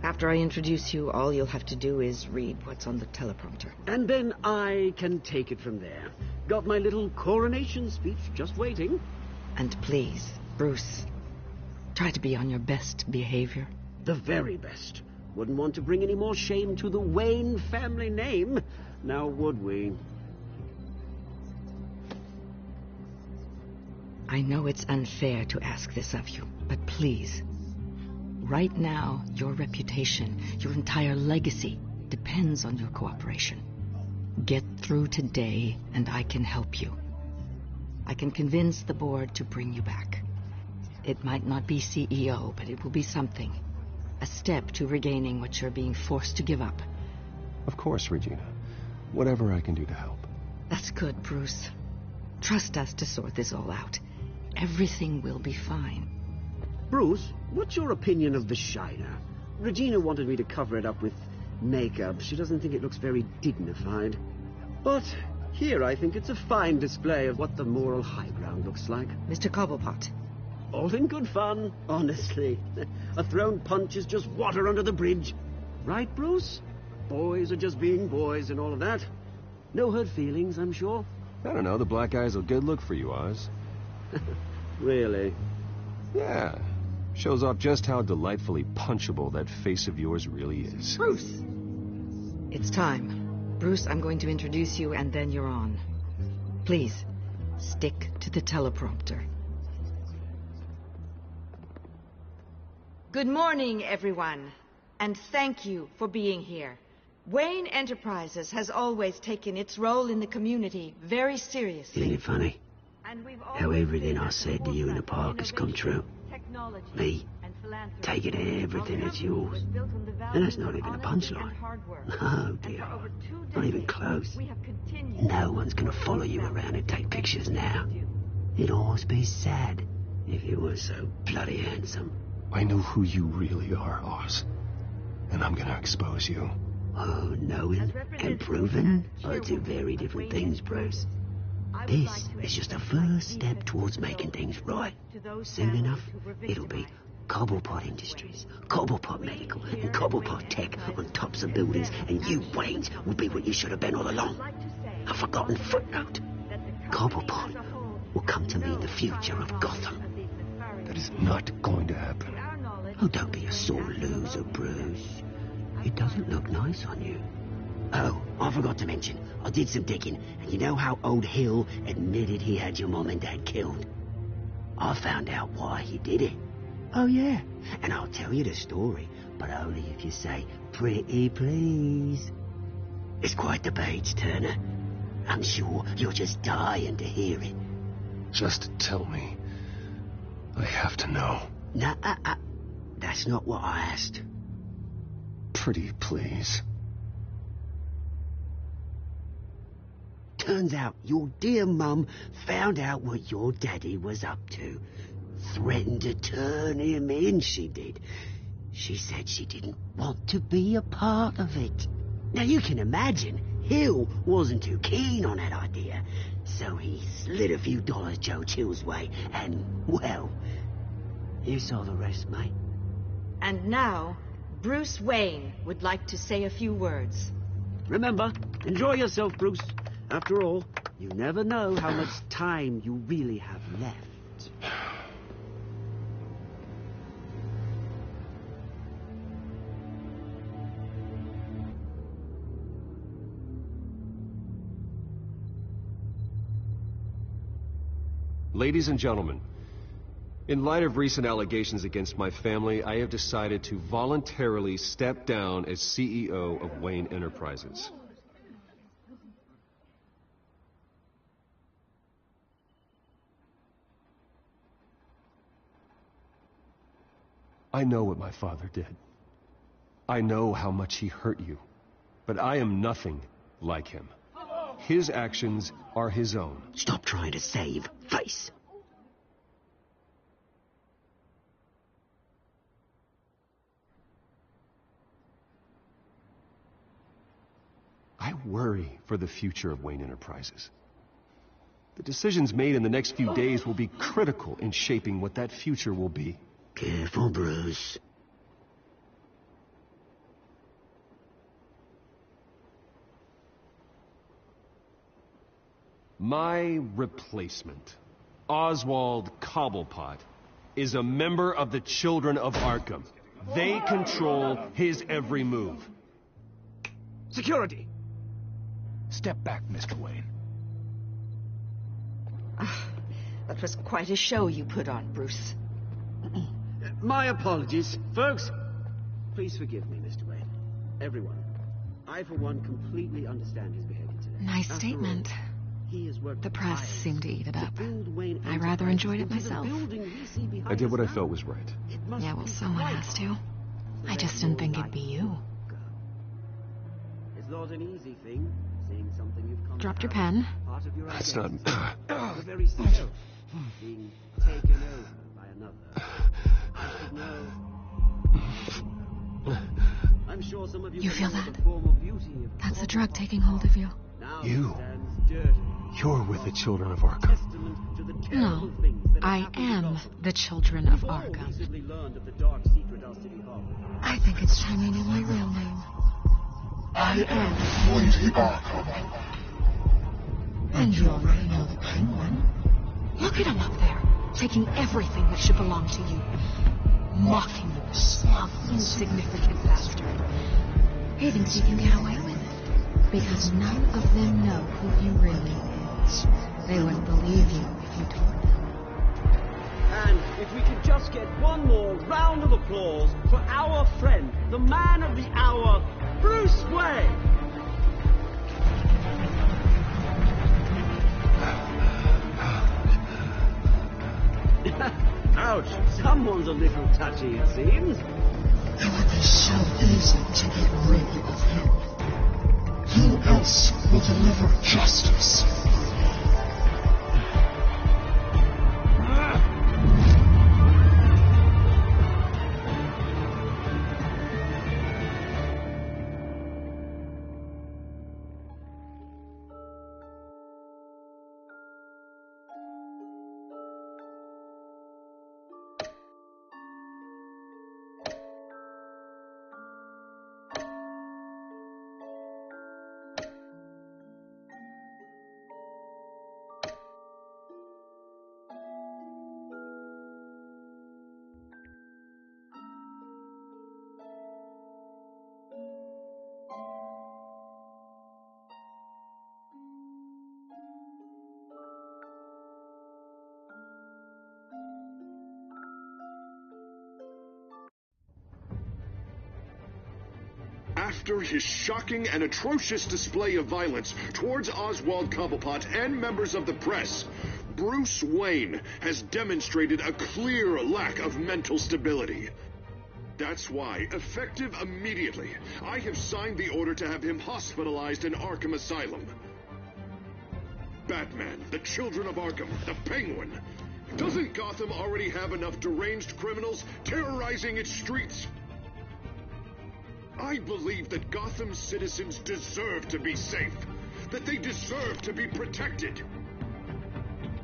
After I introduce you, all you'll have to do is read what's on the teleprompter. And then I can take it from there. Got my little coronation speech just waiting. And please, Bruce, try to be on your best behavior. The very best. Wouldn't want to bring any more shame to the Wayne family name, now would we? I know it's unfair to ask this of you, but please, right now, your reputation, your entire legacy, depends on your cooperation. Get through today, and I can help you. I can convince the board to bring you back. It might not be CEO, but it will be something. A step to regaining what you're being forced to give up. Of course, Regina. Whatever I can do to help. That's good, Bruce. Trust us to sort this all out. Everything will be fine. Bruce, what's your opinion of the Shiner? Regina wanted me to cover it up with makeup. She doesn't think it looks very dignified. But here I think it's a fine display of what the moral high ground looks like. Mr. Cobblepot. All in good fun, honestly. A thrown punch is just water under the bridge. Right, Bruce? Boys are just being boys and all of that. No hurt feelings, I'm sure. I don't know, the black eye's a good look for you, Oz. Really? Yeah. Shows off just how delightfully punchable that face of yours really is. Bruce! It's time. Bruce, I'm going to introduce you, and then you're on. Please, stick to the teleprompter. Good morning, everyone, and thank you for being here. Wayne Enterprises has always taken its role in the community very seriously. Isn't it funny how everything I said to you in the park has come true? Me, taking everything as yours. And that's not even a punchline. No, dear. Not even close. No one's going to follow you around and take pictures now. It'd almost be sad if you were so bloody handsome. I know who you really are, Oz. And I'm going to expose you. Oh, knowing and proving are two very different things, Bruce. This is just a first step towards making things right. Soon enough, it'll be Cobblepot Industries, Cobblepot Medical, and Cobblepot Tech on tops of buildings, and you, Waynes, will be what you should have been all along. A forgotten footnote. Cobblepot will come to mean the future of Gotham. That is not going to happen. Oh, don't be a sore loser, Bruce. It doesn't look nice on you. Oh, I forgot to mention, I did some digging, and you know how old Hill admitted he had your mom and dad killed? I found out why he did it. Oh, yeah, and I'll tell you the story, but only if you say, pretty please. It's quite the page, Turner. I'm sure you're just dying to hear it. Just tell me. I have to know. Nah, that's not what I asked. Pretty please. Turns out your dear mum found out what your daddy was up to. Threatened to turn him in, she did. She said she didn't want to be a part of it. Now you can imagine, Hill wasn't too keen on that idea. So he slid a few dollars Joe Chill's way, and, well, you saw the rest, mate. And now, Bruce Wayne would like to say a few words. Remember, enjoy yourself, Bruce. After all, you never know how much time you really have left. Ladies and gentlemen, in light of recent allegations against my family, I have decided to voluntarily step down as CEO of Wayne Enterprises. I know what my father did. I know how much he hurt you. But I am nothing like him. His actions are his own. Stop trying to save face. I worry for the future of Wayne Enterprises. The decisions made in the next few days will be critical in shaping what that future will be. Careful, Bruce. My replacement, Oswald Cobblepot, is a member of the Children of Arkham. They control his every move. Security! Step back, Mr. Wayne. That was quite a show you put on, Bruce. My apologies. Folks, please forgive me, Mr. Wayne. Everyone. I, for one, completely understand his behavior today. Nice statement. The press seemed to eat it up. I rather enjoyed it myself. I did what I felt was right. Yeah, well, someone has to. I just didn't think it'd be you. It's not an easy thing, seeing something you've come Dropped your pen. That's not... The very self being taken over by another. I should know. I'm sure some of you feel know that? the form of beauty of That's the drug taking hold of you. You're with the Children of Arkham. No, I am the Children of Arkham. I think it's time I knew my real name. I am Lady Arkham. And you already know the Penguin. Look at him up there, taking everything that should belong to you. Mocking you, smug, insignificant bastard. He thinks he can get away with it, because none of them know who he really is. They wouldn't believe you if you told them. mind if we could just get one more round of applause for our friend, the man of the hour, Bruce Wayne? Ouch, someone's a little touchy, it seems. It would be so easy to get rid of him. Who else will deliver justice? After his shocking and atrocious display of violence towards Oswald Cobblepot and members of the press, Bruce Wayne has demonstrated a clear lack of mental stability. That's why, effective immediately, I have signed the order to have him hospitalized in Arkham Asylum. Batman, the Children of Arkham, the Penguin. Doesn't Gotham already have enough deranged criminals terrorizing its streets? I believe that Gotham's citizens deserve to be safe, that they deserve to be protected.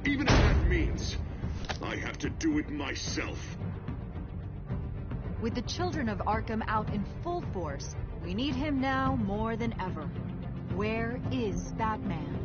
Even if that means I have to do it myself. With the Children of Arkham out in full force, we need him now more than ever. Where is Batman?